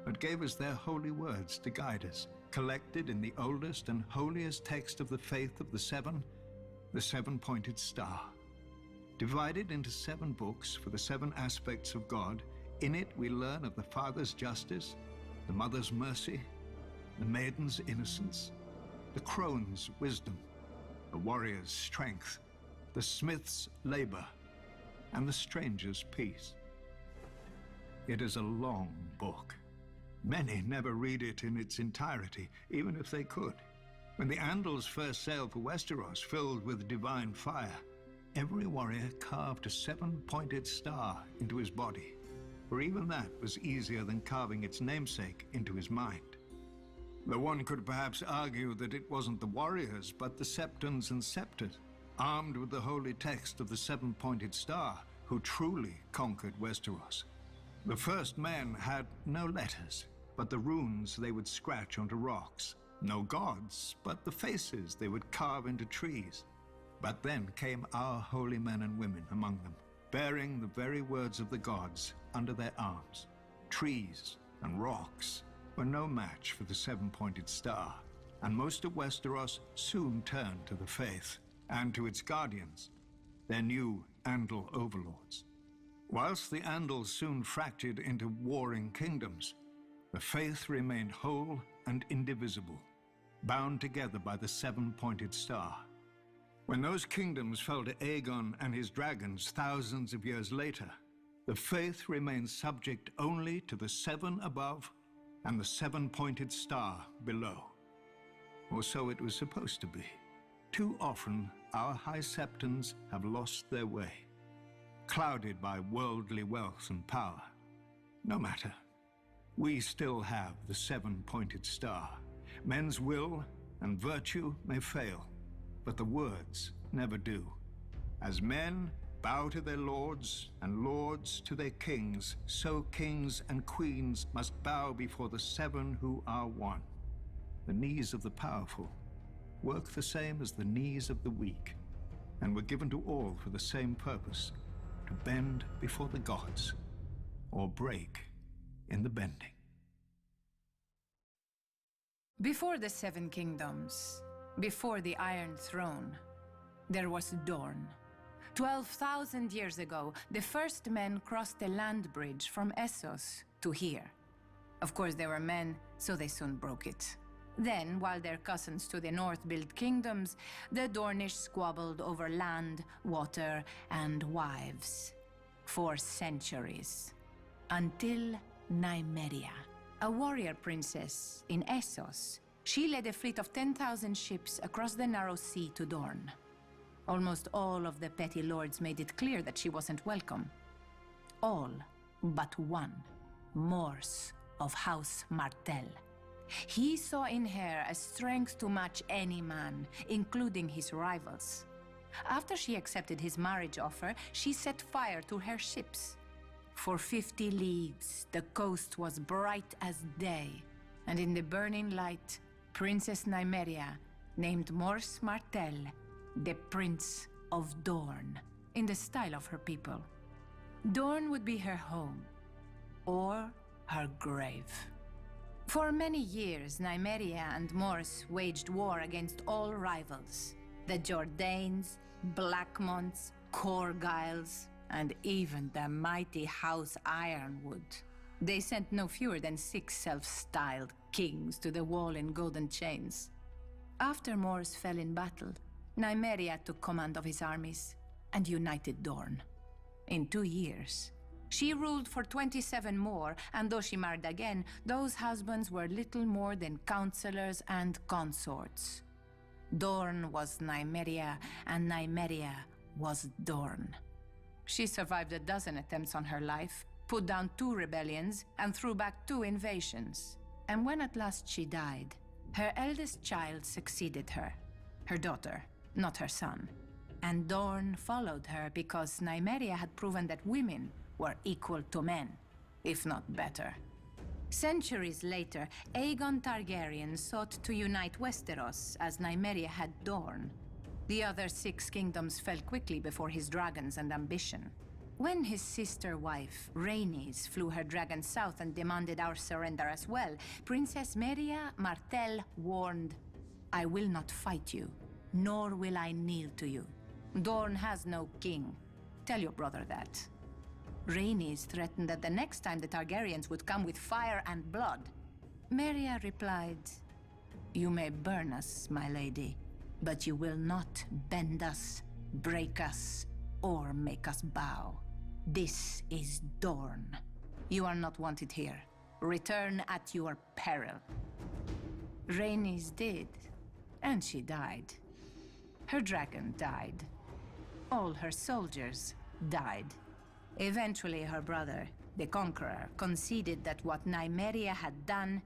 K: but gave us their holy words to guide us, collected in the oldest and holiest text of the faith of the 7, the 7-pointed star. Divided into 7 books for the 7 aspects of God, in it we learn of the Father's justice, the Mother's mercy, the maiden's innocence, the crone's wisdom, the warrior's strength, the smith's labor, and the stranger's peace. It is a long book. Many never read it in its entirety, even if they could. When the Andals first sailed for Westeros, filled with divine fire, every warrior carved a 7-pointed star into his body, for even that was easier than carving its namesake into his mind. Though one could perhaps argue that it wasn't the warriors, but the Septons and Septors, armed with the holy text of the 7-pointed star, who truly conquered Westeros. The first men had no letters, but the runes they would scratch onto rocks. No gods, but the faces they would carve into trees. But then came our holy men and women among them, bearing the very words of the gods under their arms. Trees and rocks were no match for the 7-pointed star, and most of Westeros soon turned to the faith and to its guardians, their new Andal overlords. Whilst the Andals soon fractured into warring kingdoms, the faith remained whole and indivisible, bound together by the 7-pointed star. When those kingdoms fell to Aegon and his dragons thousands of years later, the faith remained subject only to the 7 above and the 7-pointed star below. Or so it was supposed to be. Too often, our High Septons have lost their way, clouded by worldly wealth and power. No matter. We still have the 7-pointed star. Men's will and virtue may fail, but the words never do. As men bow to their lords and lords to their kings, so kings and queens must bow before the 7 who are one. The knees of the powerful work the same as the knees of the weak, and were given to all for the same purpose, to bend before the gods, or break in the bending.
L: Before the 7 kingdoms, before the Iron Throne, there was Dorne. 12,000 years ago, the first men crossed the land bridge from Essos to here. Of course, they were men, so they soon broke it. Then, while their cousins to the north built kingdoms, the Dornish squabbled over land, water, and wives. For centuries. Until Nymeria, a warrior princess in Essos. She led a fleet of 10,000 ships across the narrow sea to Dorne. Almost all of the petty lords made it clear that she wasn't welcome. All but one, Mors of House Martell. He saw in her a strength to match any man, including his rivals. After she accepted his marriage offer, she set fire to her ships. For 50 leagues, the coast was bright as day, and in the burning light, Princess Nymeria named Mors Martell the Prince of Dorne, in the style of her people. Dorne would be her home, or her grave. For many years, Nymeria and Mors waged war against all rivals. The Jordanes, Blackmonts, Corgyles, and even the mighty House Ironwood. They sent no fewer than 6 self-styled kings to the wall in golden chains. After Mors fell in battle, Nymeria took command of his armies and united Dorne. In 2 years, she ruled for 27 more, and though she married again, those husbands were little more than counselors and consorts. Dorne was Nymeria, and Nymeria was Dorne. She survived a dozen attempts on her life, put down 2 rebellions, and threw back 2 invasions. And when at last she died, her eldest child succeeded her daughter, not her son. And Dorne followed her because Nymeria had proven that women were equal to men, if not better. Centuries later, Aegon Targaryen sought to unite Westeros as Nymeria had Dorne. The other 6 kingdoms fell quickly before his dragons and ambition. When his sister wife, Rhaenys, flew her dragon south and demanded our surrender as well, Princess Meria Martell warned, "I will not fight you, nor will I kneel to you. Dorne has no king. Tell your brother that." Rhaenys threatened that the next time the Targaryens would come with fire and blood. Meria replied, "You may burn us, my lady, but you will not bend us, break us, or make us bow. This is Dorne. You are not wanted here. Return at your peril." Rhaenys did, and she died. Her dragon died. All her soldiers died. Eventually, her brother, the Conqueror, conceded that what Nymeria had done,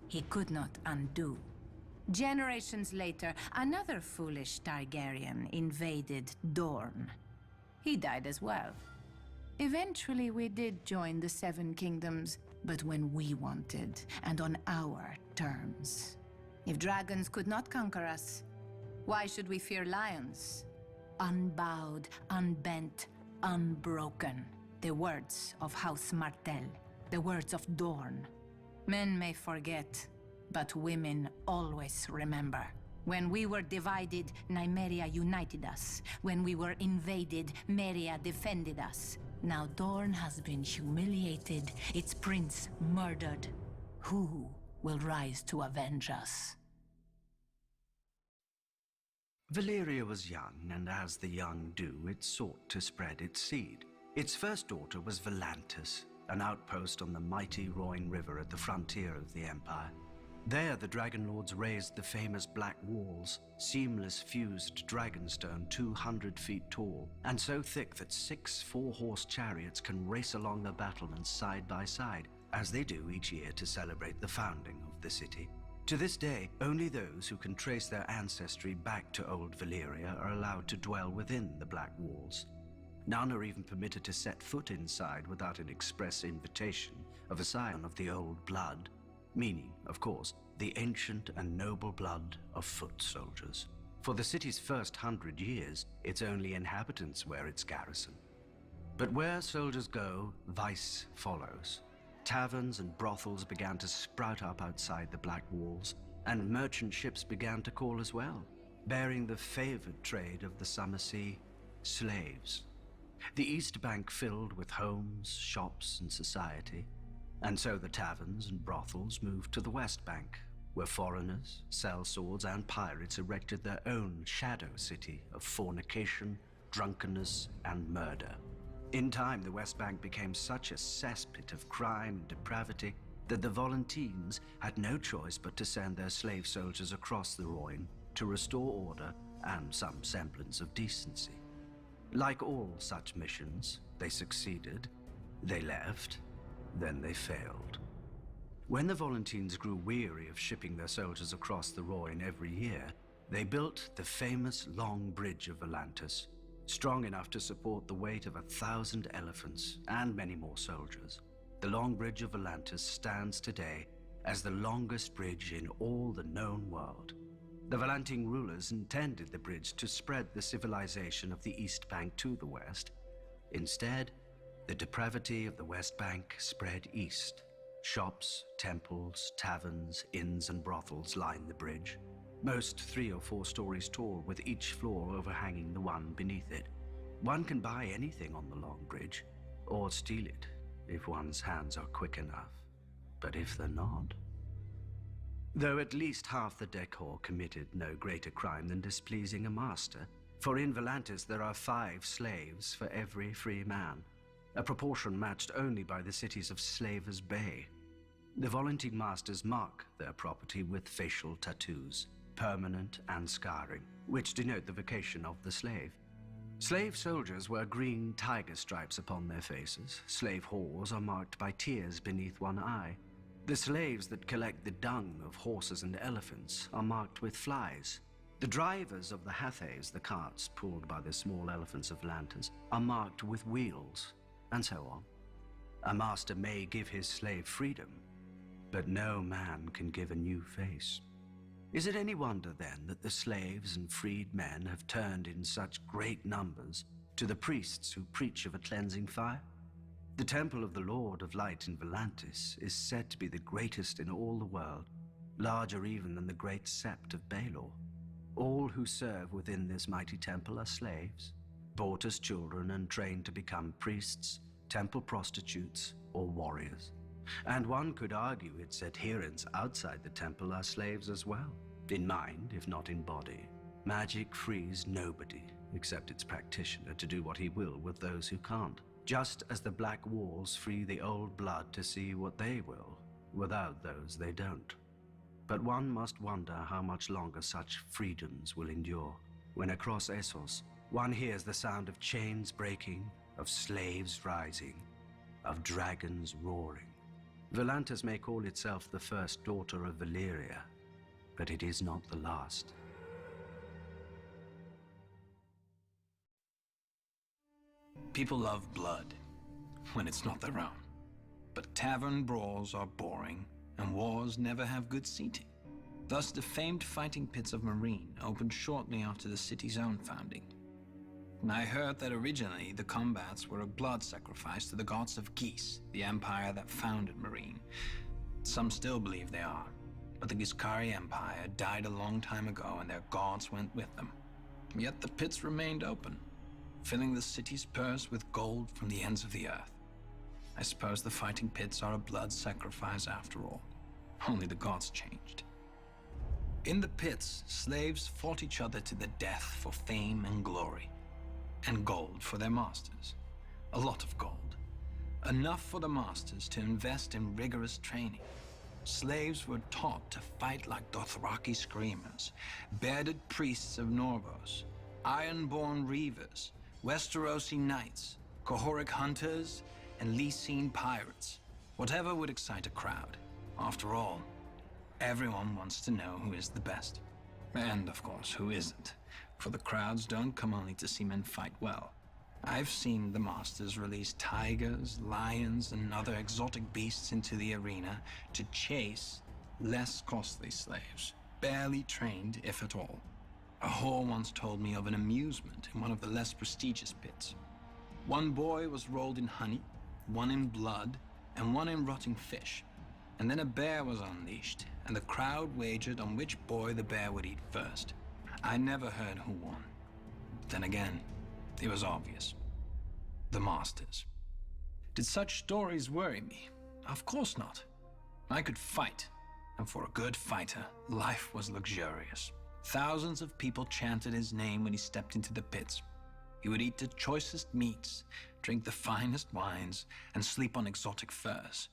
L: he could not undo. Generations later, another foolish Targaryen invaded Dorne. He died as well. Eventually, we did join the 7 kingdoms, but when we wanted, and on our terms. If dragons could not conquer us, why should we fear lions? Unbowed, unbent, unbroken. The words of House Martell, the words of Dorne. Men may forget, but women always remember. When we were divided, Nymeria united us. When we were invaded, Meria defended us. Now Dorne has been humiliated, its prince murdered. Who will rise to avenge us?
M: Valyria was young, and as the young do, it sought to spread its seed. Its first daughter was Volantis, an outpost on the mighty Roine River at the frontier of the Empire. There, the Dragon Lords raised the famous Black Walls, seamless fused dragonstone 200 feet tall, and so thick that 6 4-horse chariots can race along the battlements side by side, as they do each year to celebrate the founding of the city. To this day, only those who can trace their ancestry back to old Valyria are allowed to dwell within the Black Walls. None are even permitted to set foot inside without an express invitation of a scion of the old blood, meaning, of course, the ancient and noble blood of foot soldiers. For the city's first 100 years, its only inhabitants were its garrison. But where soldiers go, vice follows. Taverns and brothels began to sprout up outside the Black Walls, and merchant ships began to call as well, bearing the favored trade of the summer sea, slaves. The East Bank filled with homes, shops, and society, and so the taverns and brothels moved to the West Bank, where foreigners, sellswords, and pirates erected their own shadow city of fornication, drunkenness, and murder. In time, the West Bank became such a cesspit of crime and depravity that the Volantines had no choice but to send their slave soldiers across the Roine to restore order and some semblance of decency. Like all such missions, they succeeded, they left, then they failed. When the Volantines grew weary of shipping their soldiers across the Roine every year, they built the famous Long Bridge of Volantis, strong enough to support the weight of 1,000 elephants and many more soldiers. The Long Bridge of Volantis stands today as the longest bridge in all the known world. The Volantine rulers intended the bridge to spread the civilization of the East Bank to the west. Instead, the depravity of the West Bank spread east. Shops, temples, taverns, inns, and brothels line the bridge, most 3 or 4 stories tall, with each floor overhanging the one beneath it. One can buy anything on the Long Bridge, or steal it if one's hands are quick enough. But if they're not... Though at least half the decor committed no greater crime than displeasing a master. For in Volantis there are 5 slaves for every free man, a proportion matched only by the cities of Slavers Bay. The volunteer masters mark their property with facial tattoos, permanent and scarring, which denote the vocation of the slave. Slave soldiers wear green tiger stripes upon their faces. Slave whores are marked by tears beneath one eye. The slaves that collect the dung of horses and elephants are marked with flies. The drivers of the hathays, the carts pulled by the small elephants of Lantas, are marked with wheels, and so on. A master may give his slave freedom, but no man can give a new face. Is it any wonder, then, that the slaves and freed men have turned in such great numbers to the priests who preach of a cleansing fire? The temple of the Lord of Light in Volantis is said to be the greatest in all the world, larger even than the great sept of Baelor. All who serve within this mighty temple are slaves, bought as children and trained to become priests, temple prostitutes, or warriors. And one could argue its adherents outside the temple are slaves as well, in mind, if not in body. Magic frees nobody, except its practitioner, to do what he will with those who can't. Just as the black walls free the old blood to see what they will, without those they don't. But one must wonder how much longer such freedoms will endure, when across Essos one hears the sound of chains breaking, of slaves rising, of dragons roaring. Volantis may call itself the first daughter of Valyria, but it is not the last.
N: People love blood, when it's not their own. But tavern brawls are boring, and wars never have good seating. Thus, the famed fighting pits of Marine opened shortly after the city's own founding. And I heard that originally the combats were a blood sacrifice to the gods of Geese, the empire that founded Marine. Some still believe they are, but the Giscari Empire died a long time ago and their gods went with them. Yet the pits remained open, filling the city's purse with gold from the ends of the earth. I suppose the fighting pits are a blood sacrifice after all. Only the gods changed. In the pits, slaves fought each other to the death for fame and glory. And gold for their masters. A lot of gold. Enough for the masters to invest in rigorous training. Slaves were taught to fight like Dothraki screamers, bearded priests of Norvos, iron-born reavers, Westerosi knights, Kohoric hunters, and Lysine pirates. Whatever would excite a crowd. After all, everyone wants to know who is the best. And, of course, who isn't. For the crowds don't come only to see men fight well. I've seen the masters release tigers, lions, and other exotic beasts into the arena to chase less costly slaves, barely trained, if at all. A whore once told me of an amusement in one of the less prestigious pits. One boy was rolled in honey, one in blood, and one in rotting fish. And then a bear was unleashed, and the crowd wagered on which boy the bear would eat first. I never heard who won. Then again, it was obvious. The masters. Did such stories worry me? Of course not. I could fight, and for a good fighter, life was luxurious. Thousands of people chanted his name when he stepped into the pits. He would eat the choicest meats, drink the finest wines, and sleep on exotic furs.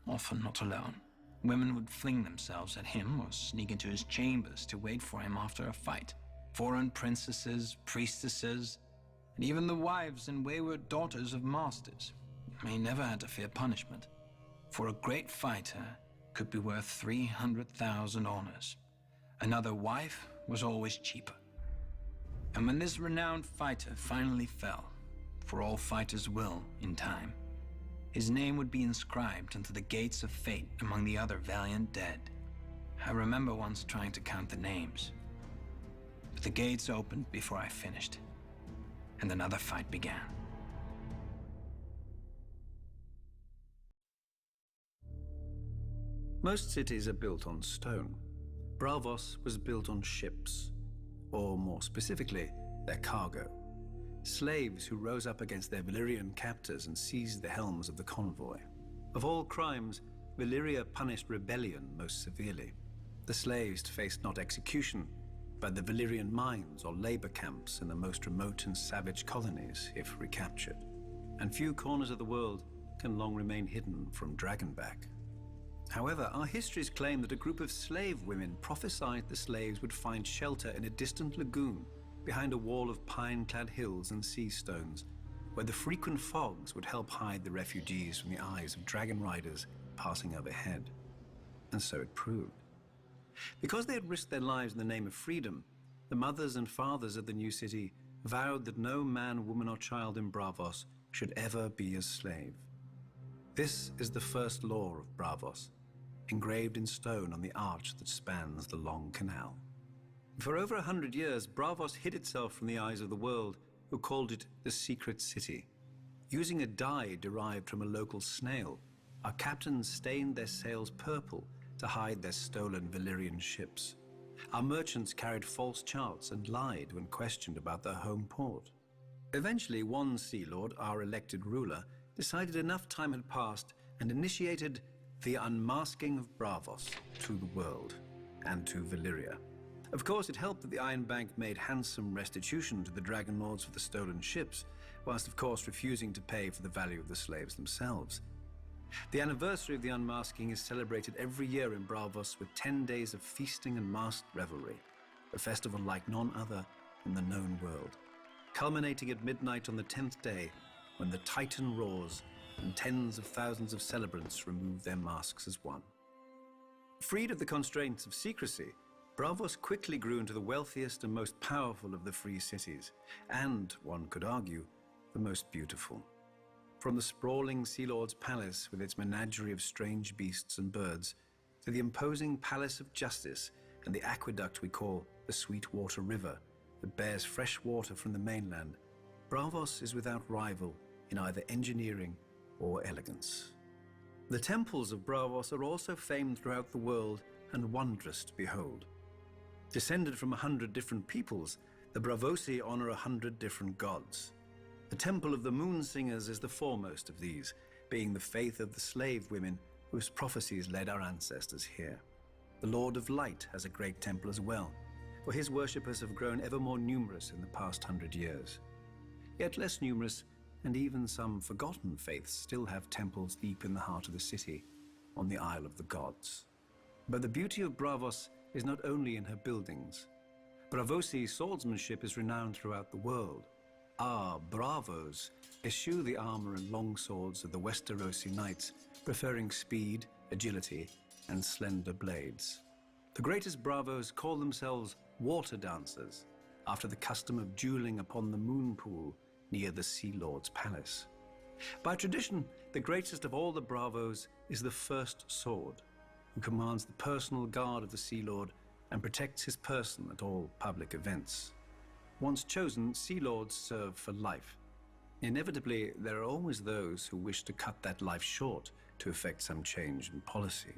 N: Often not alone. Women would fling themselves at him or sneak into his chambers to wait for him after a fight. Foreign princesses, priestesses, and even the wives and wayward daughters of masters. He never had to fear punishment. For a great fighter could be worth 300,000 honors. Another wife was always cheaper. And when this renowned fighter finally fell, for all fighters will in time, his name would be inscribed onto the gates of fate among the other valiant dead. I remember once trying to count the names, but the gates opened before I finished, and another fight began.
M: Most cities are built on stone. Braavos was built on ships, or more specifically, their cargo. Slaves who rose up against their Valyrian captors and seized the helms of the convoy. Of all crimes, Valyria punished rebellion most severely. The slaves faced not execution, but the Valyrian mines or labor camps in the most remote and savage colonies if recaptured. And few corners of the world can long remain hidden from Dragonback. However, our histories claim that a group of slave women prophesied the slaves would find shelter in a distant lagoon behind a wall of pine-clad hills and sea stones, where the frequent fogs would help hide the refugees from the eyes of dragon riders passing overhead. And so it proved. Because they had risked their lives in the name of freedom, the mothers and fathers of the new city vowed that no man, woman, or child in Braavos should ever be a slave. This is the first law of Braavos, engraved in stone on the arch that spans the long canal. For over 100 years, Braavos hid itself from the eyes of the world, who called it the Secret City. Using a dye derived from a local snail, our captains stained their sails purple to hide their stolen Valyrian ships. Our merchants carried false charts and lied when questioned about their home port. Eventually, one Sea Lord, our elected ruler, decided enough time had passed and initiated the unmasking of Braavos to the world and to Valyria. Of course, it helped that the Iron Bank made handsome restitution to the Dragon Lords for the stolen ships, whilst of course refusing to pay for the value of the slaves themselves. The anniversary of the unmasking is celebrated every year in Braavos with 10 days of feasting and masked revelry, a festival like none other in the known world, culminating at midnight on the 10th day when the Titan roars and tens of thousands of celebrants remove their masks as one. Freed of the constraints of secrecy, Braavos quickly grew into the wealthiest and most powerful of the free cities, and, one could argue, the most beautiful. From the sprawling Sea Lord's palace with its menagerie of strange beasts and birds, to the imposing Palace of Justice and the aqueduct we call the Sweetwater River that bears fresh water from the mainland, Braavos is without rival in either engineering or elegance. The temples of Braavos are also famed throughout the world and wondrous to behold. Descended from 100 different peoples, the Braavosi honor 100 different gods. The Temple of the Moon Singers is the foremost of these, being the faith of the slave women whose prophecies led our ancestors here. The Lord of Light has a great temple as well, for his worshippers have grown ever more numerous in the past 100 years. Yet less numerous, and even some forgotten faiths still have temples deep in the heart of the city, on the Isle of the Gods. But the beauty of Braavos is not only in her buildings. Braavosi swordsmanship is renowned throughout the world. Our Braavos eschew the armor and long swords of the Westerosi knights, preferring speed, agility, and slender blades. The greatest Braavos call themselves water dancers, after the custom of dueling upon the moon pool near the Sea Lord's palace. By tradition, the greatest of all the Braavos is the First Sword, who commands the personal guard of the Sea Lord and protects his person at all public events. Once chosen, Sea Lords serve for life. Inevitably, there are always those who wish to cut that life short to effect some change in policy.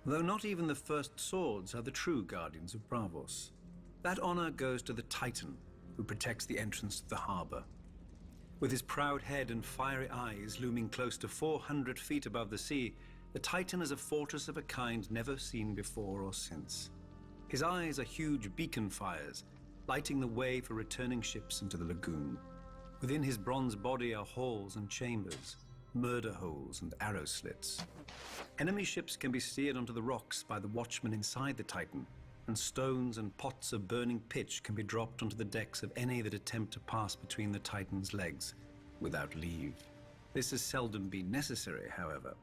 M: Though not even the First Swords are the true guardians of Braavos. That honor goes to the Titan, who protects the entrance to the harbor. With his proud head and fiery eyes looming close to 400 feet above the sea, the Titan is a fortress of a kind never seen before or since. His eyes are huge beacon fires, lighting the way for returning ships into the lagoon. Within his bronze body are halls and chambers, murder holes and arrow slits. Enemy ships can be steered onto the rocks by the watchmen inside the Titan, and stones and pots of burning pitch can be dropped onto the decks of any that attempt to pass between the Titan's legs without leave. This has seldom been necessary, however.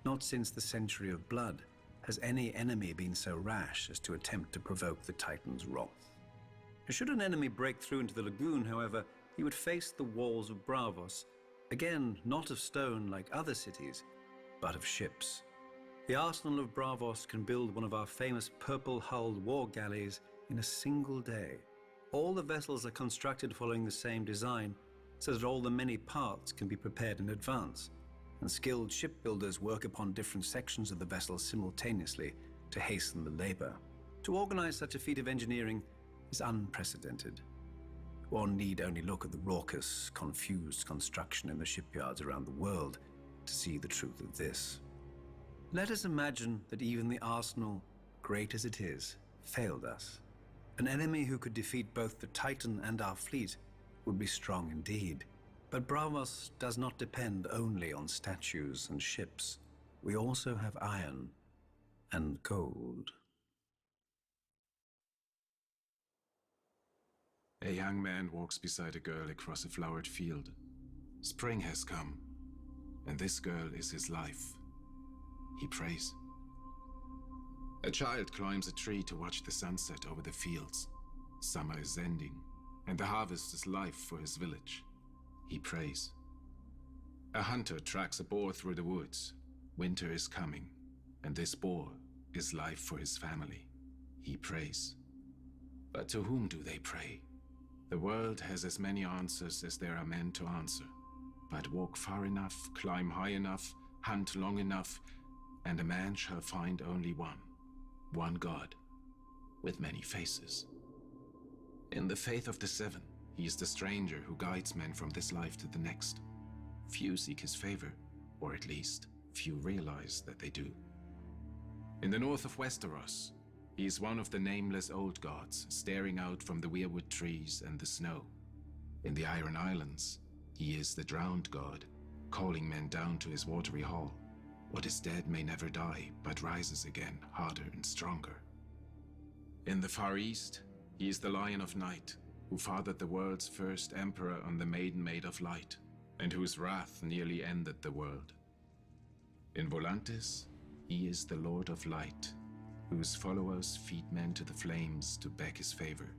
M: Not since the Century of Blood has any enemy been so rash as to attempt to provoke the Titan's wrath. Should an enemy break through into the lagoon, however, he would face the walls of Braavos, again not of stone like other cities, but of ships. The arsenal of Braavos can build one of our famous purple-hulled war galleys in a single day. All the vessels are constructed following the same design, so that all the many parts can be prepared in advance, and skilled shipbuilders work upon different sections of the vessel simultaneously to hasten the labor. To organize such a feat of engineering is unprecedented. One need only look at the raucous, confused construction in the shipyards around the world to see the truth of this. Let us imagine that even the arsenal, great as it is, failed us. An enemy who could defeat both the Titan and our fleet would be strong indeed. But Braavos does not depend only on statues and ships. We also have iron and gold.
O: A young man walks beside a girl across a flowered field. Spring has come, and this girl is his life. He prays. A child climbs a tree to watch the sunset over the fields. Summer is ending, and the harvest is life for his village. He prays. A hunter tracks a boar through the woods. Winter is coming, and this boar is life for his family. He prays. But to whom do they pray? The world has as many answers as there are men to answer. But walk far enough, climb high enough, hunt long enough, and a man shall find only one God, with many faces. In the faith of the Seven, he is the stranger who guides men from this life to the next. Few seek his favor, or at least, few realize that they do. In the north of Westeros, he is one of the nameless old gods, staring out from the weirwood trees and the snow. In the Iron Islands, he is the drowned god, calling men down to his watery hall. What is dead may never die, but rises again, harder and stronger. In the Far East, he is the Lion of Night, who fathered the world's first emperor on the Maiden Maid of Light, and whose wrath nearly ended the world. In Volantis, he is the Lord of Light, whose followers feed men to the flames to beg his favor.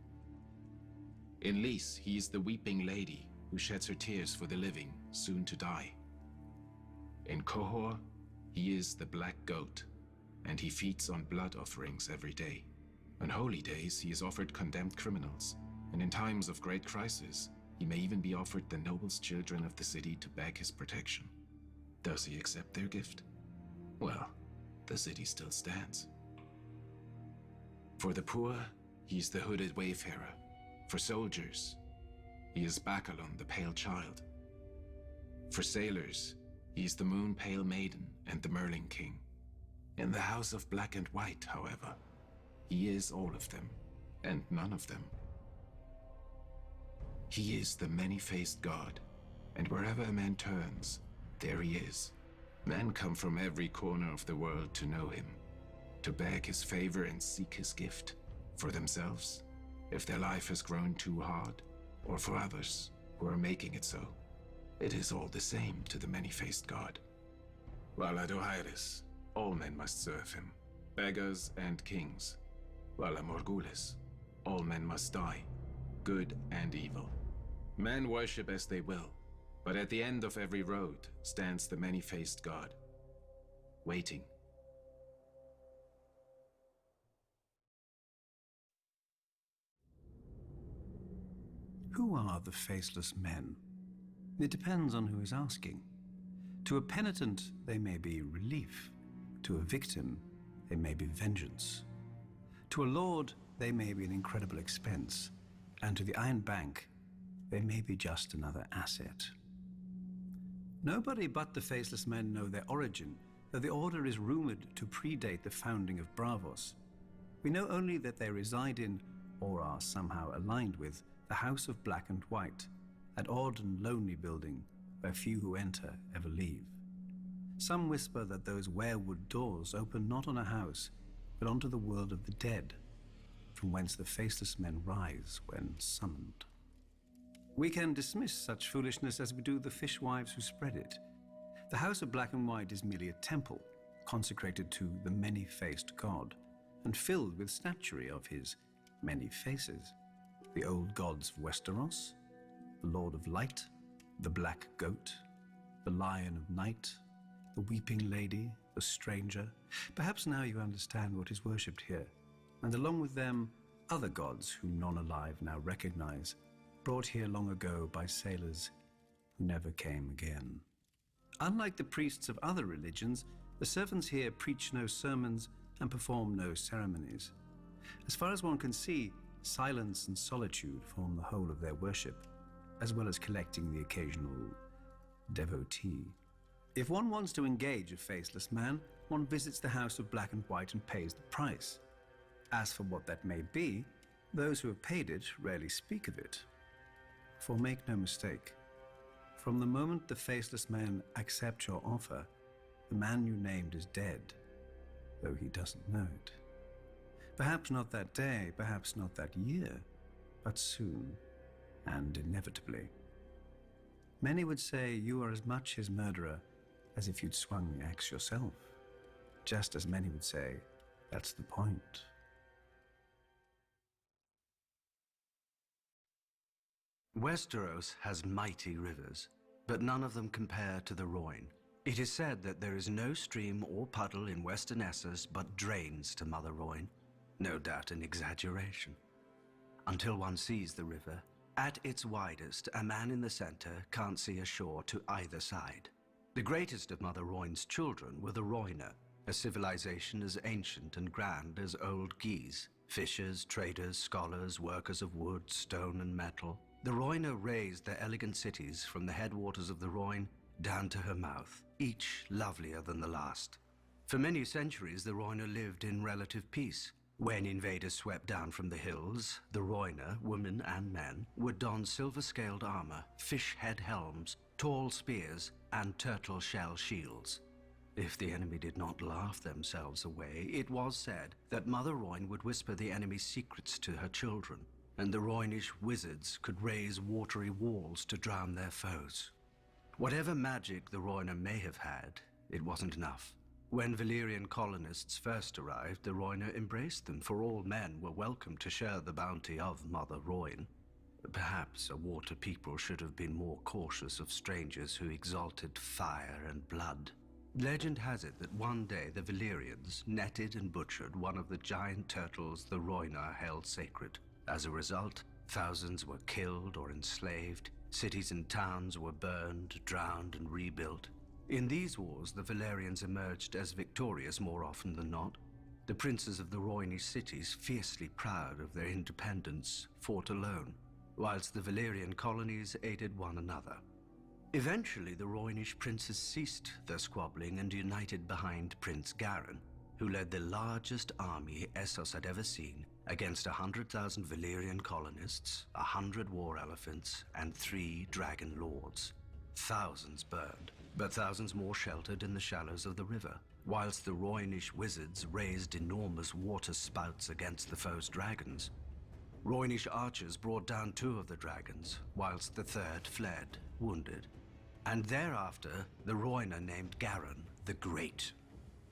O: In Lys, he is the Weeping Lady, who sheds her tears for the living, soon to die. In Qohor, he is the Black Goat, and he feeds on blood offerings every day. On holy days, he is offered condemned criminals, and in times of great crisis, he may even be offered the noblest children of the city to beg his protection. Does he accept their gift? Well, the city still stands. For the poor, he is the hooded wayfarer. For soldiers, he is Bacalon, the pale child. For sailors, he is the moon pale maiden and the Merling King. In the House of Black and White, however, he is all of them, and none of them. He is the many-faced god, and wherever a man turns, there he is. Men come from every corner of the world to know him, to beg his favor and seek his gift, for themselves, if their life has grown too hard, or for others who are making it so. It is all the same to the many-faced god. While Adohairis, all men must serve him, beggars and kings. While Morgulis, all men must die, good and evil. Men worship as they will, but at the end of every road stands the many-faced god, waiting.
M: Who are the faceless men? It depends on who is asking. To a penitent, they may be relief. To a victim, they may be vengeance. To a lord, they may be an incredible expense. And to the Iron Bank, they may be just another asset. Nobody but the faceless men know their origin, though the order is rumored to predate the founding of Braavos. We know only that they reside in, or are somehow aligned with, the House of Black and White, that odd and lonely building where few who enter ever leave. Some whisper that those werewood doors open not on a house, but onto the world of the dead, from whence the faceless men rise when summoned. We can dismiss such foolishness as we do the fishwives who spread it. The House of Black and White is merely a temple, consecrated to the many-faced god, and filled with statuary of his many faces. The old gods of Westeros, the Lord of Light, the Black Goat, the Lion of Night, the Weeping Lady, the Stranger. Perhaps now you understand what is worshipped here, and along with them, other gods whom none alive now recognize, brought here long ago by sailors who never came again. Unlike the priests of other religions, the servants here preach no sermons and perform no ceremonies. As far as one can see, silence and solitude form the whole of their worship, as well as collecting the occasional devotee. If one wants to engage a faceless man, one visits the House of Black and White and pays the price. As for what that may be, those who have paid it rarely speak of it. For make no mistake, from the moment the faceless man accepts your offer, the man you named is dead, though he doesn't know it. Perhaps not that day, perhaps not that year, but soon, and inevitably. Many would say you are as much his murderer as if you'd swung the axe yourself. Just as many would say, that's the point. Westeros has mighty rivers, but none of them compare to the Rhoyne. It is said that there is no stream or puddle in western Essos but drains to Mother Rhoyne. No doubt an exaggeration. Until one sees the river, at its widest, a man in the center can't see a shore to either side. The greatest of Mother Rhoyne's children were the Rhoynar, a civilization as ancient and grand as old Geese. Fishers, traders, scholars, workers of wood, stone and metal. The Rhoynar raised their elegant cities from the headwaters of the Rhoyne down to her mouth, each lovelier than the last. For many centuries, the Rhoynar lived in relative peace. When invaders swept down from the hills, the Rhoynar, women and men, would don silver-scaled armor, fish-head helms, tall spears, and turtle-shell shields. If the enemy did not laugh themselves away, it was said that Mother Rhoyne would whisper the enemy's secrets to her children, and the Rhoynish wizards could raise watery walls to drown their foes. Whatever magic the Rhoynar may have had, it wasn't enough. When Valyrian colonists first arrived, the Rhoynar embraced them, for all men were welcome to share the bounty of Mother Rhoyne. Perhaps a water people should have been more cautious of strangers who exalted fire and blood. Legend has it that one day the Valyrians netted and butchered one of the giant turtles the Rhoynar held sacred. As a result, thousands were killed or enslaved, cities and towns were burned, drowned, and rebuilt. In these wars, the Valyrians emerged as victorious more often than not. The princes of the Rhoynish cities, fiercely proud of their independence, fought alone, whilst the Valyrian colonies aided one another. Eventually, the Rhoynish princes ceased their squabbling and united behind Prince Garin, who led the largest army Essos had ever seen, against 100,000 Valyrian colonists, 100 war elephants, and 3 dragon lords. Thousands burned, but thousands more sheltered in the shallows of the river, whilst the Rhoynish wizards raised enormous water spouts against the foe's dragons. Rhoynish archers brought down 2 of the dragons, whilst the 3rd fled, wounded. And thereafter, the Rhoynar named Garin the Great.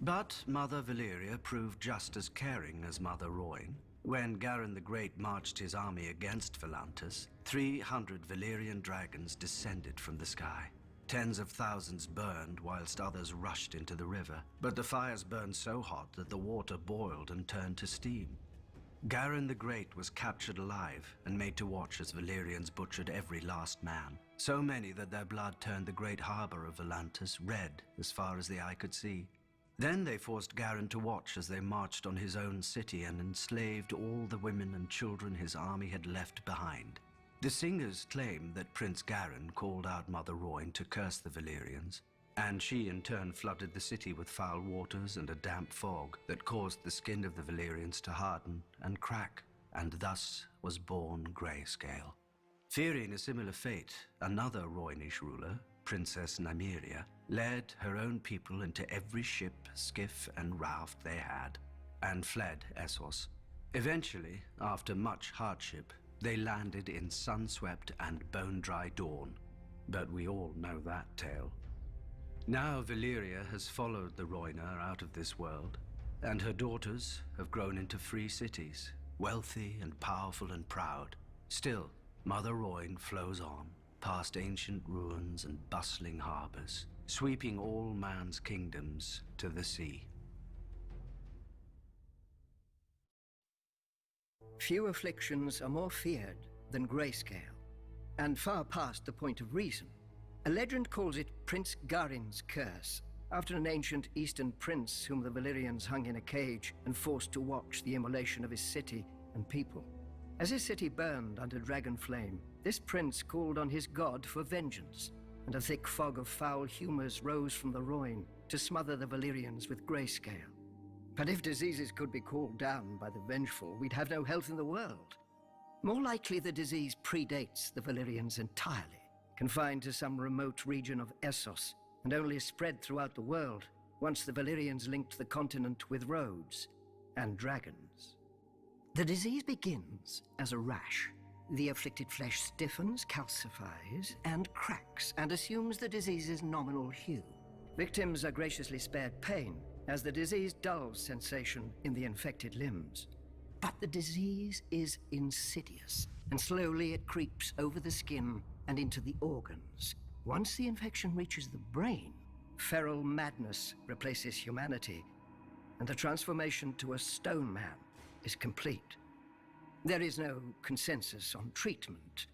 M: But Mother Valyria proved just as caring as Mother Rhoyne. When Garin the Great marched his army against Volantis, 300 Valyrian dragons descended from the sky. Tens of thousands burned whilst others rushed into the river, but the fires burned so hot that the water boiled and turned to steam. Garin the Great was captured alive and made to watch as Valyrians butchered every last man, so many that their blood turned the great harbor of Volantis red as far as the eye could see. Then they forced Garin to watch as they marched on his own city and enslaved all the women and children his army had left behind. The singers claim that Prince Garin called out Mother Rhoyne to curse the Valyrians, and she in turn flooded the city with foul waters and a damp fog that caused the skin of the Valyrians to harden and crack, and thus was born Grayscale. Fearing a similar fate, another Rhoynish ruler, Princess Nymeria, led her own people into every ship, skiff, and raft they had, and fled Essos. Eventually, after much hardship, they landed in sun-swept and bone-dry Dawn, but we all know that tale. Now Valyria has followed the Rhoynar out of this world, and her daughters have grown into free cities, wealthy and powerful and proud. Still, Mother Rhoyne flows on, past ancient ruins and bustling harbors, sweeping all man's kingdoms to the sea.
P: Few afflictions are more feared than grayscale, and far past the point of reason. A legend calls it Prince Garin's curse, after an ancient eastern prince whom the Valyrians hung in a cage and forced to watch the immolation of his city and people. As his city burned under dragon flame, this prince called on his god for vengeance, and a thick fog of foul humors rose from the Rhoyne to smother the Valyrians with grayscale. But if diseases could be called down by the vengeful, we'd have no health in the world. More likely the disease predates the Valyrians entirely, confined to some remote region of Essos, and only spread throughout the world once the Valyrians linked the continent with roads and dragons. The disease begins as a rash. The afflicted flesh stiffens, calcifies, and cracks, and assumes the disease's nominal hue. Victims are graciously spared pain, as the disease dulls sensation in the infected limbs. But the disease is insidious, and slowly it creeps over the skin and into the organs. Once the infection reaches the brain, feral madness replaces humanity, and the transformation to a stone man is complete. There is no consensus on treatment.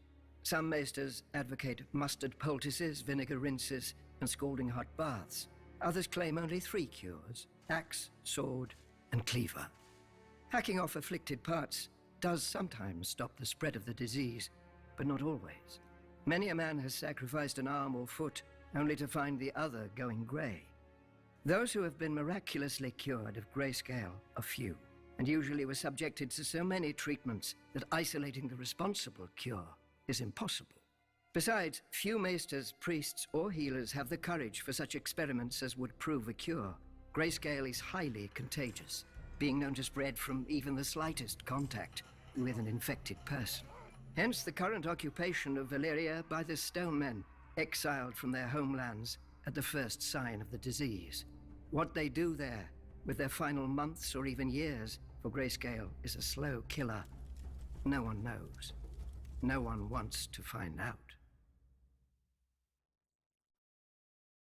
P: Some maesters advocate mustard poultices, vinegar rinses, and scalding hot baths. Others claim only 3 cures: axe, sword, and cleaver. Hacking off afflicted parts does sometimes stop the spread of the disease, but not always. Many a man has sacrificed an arm or foot only to find the other going grey. Those who have been miraculously cured of grayscale are few, and usually were subjected to so many treatments that isolating the responsible cure is impossible. Besides, few maesters, priests, or healers have the courage for such experiments as would prove a cure. Grayscale is highly contagious, being known to spread from even the slightest contact with an infected person. Hence the current occupation of Valyria by the Stone Men, exiled from their homelands at the first sign of the disease. What they do there, with their final months or even years, for grayscale is a slow killer. No one knows. No one wants to find out.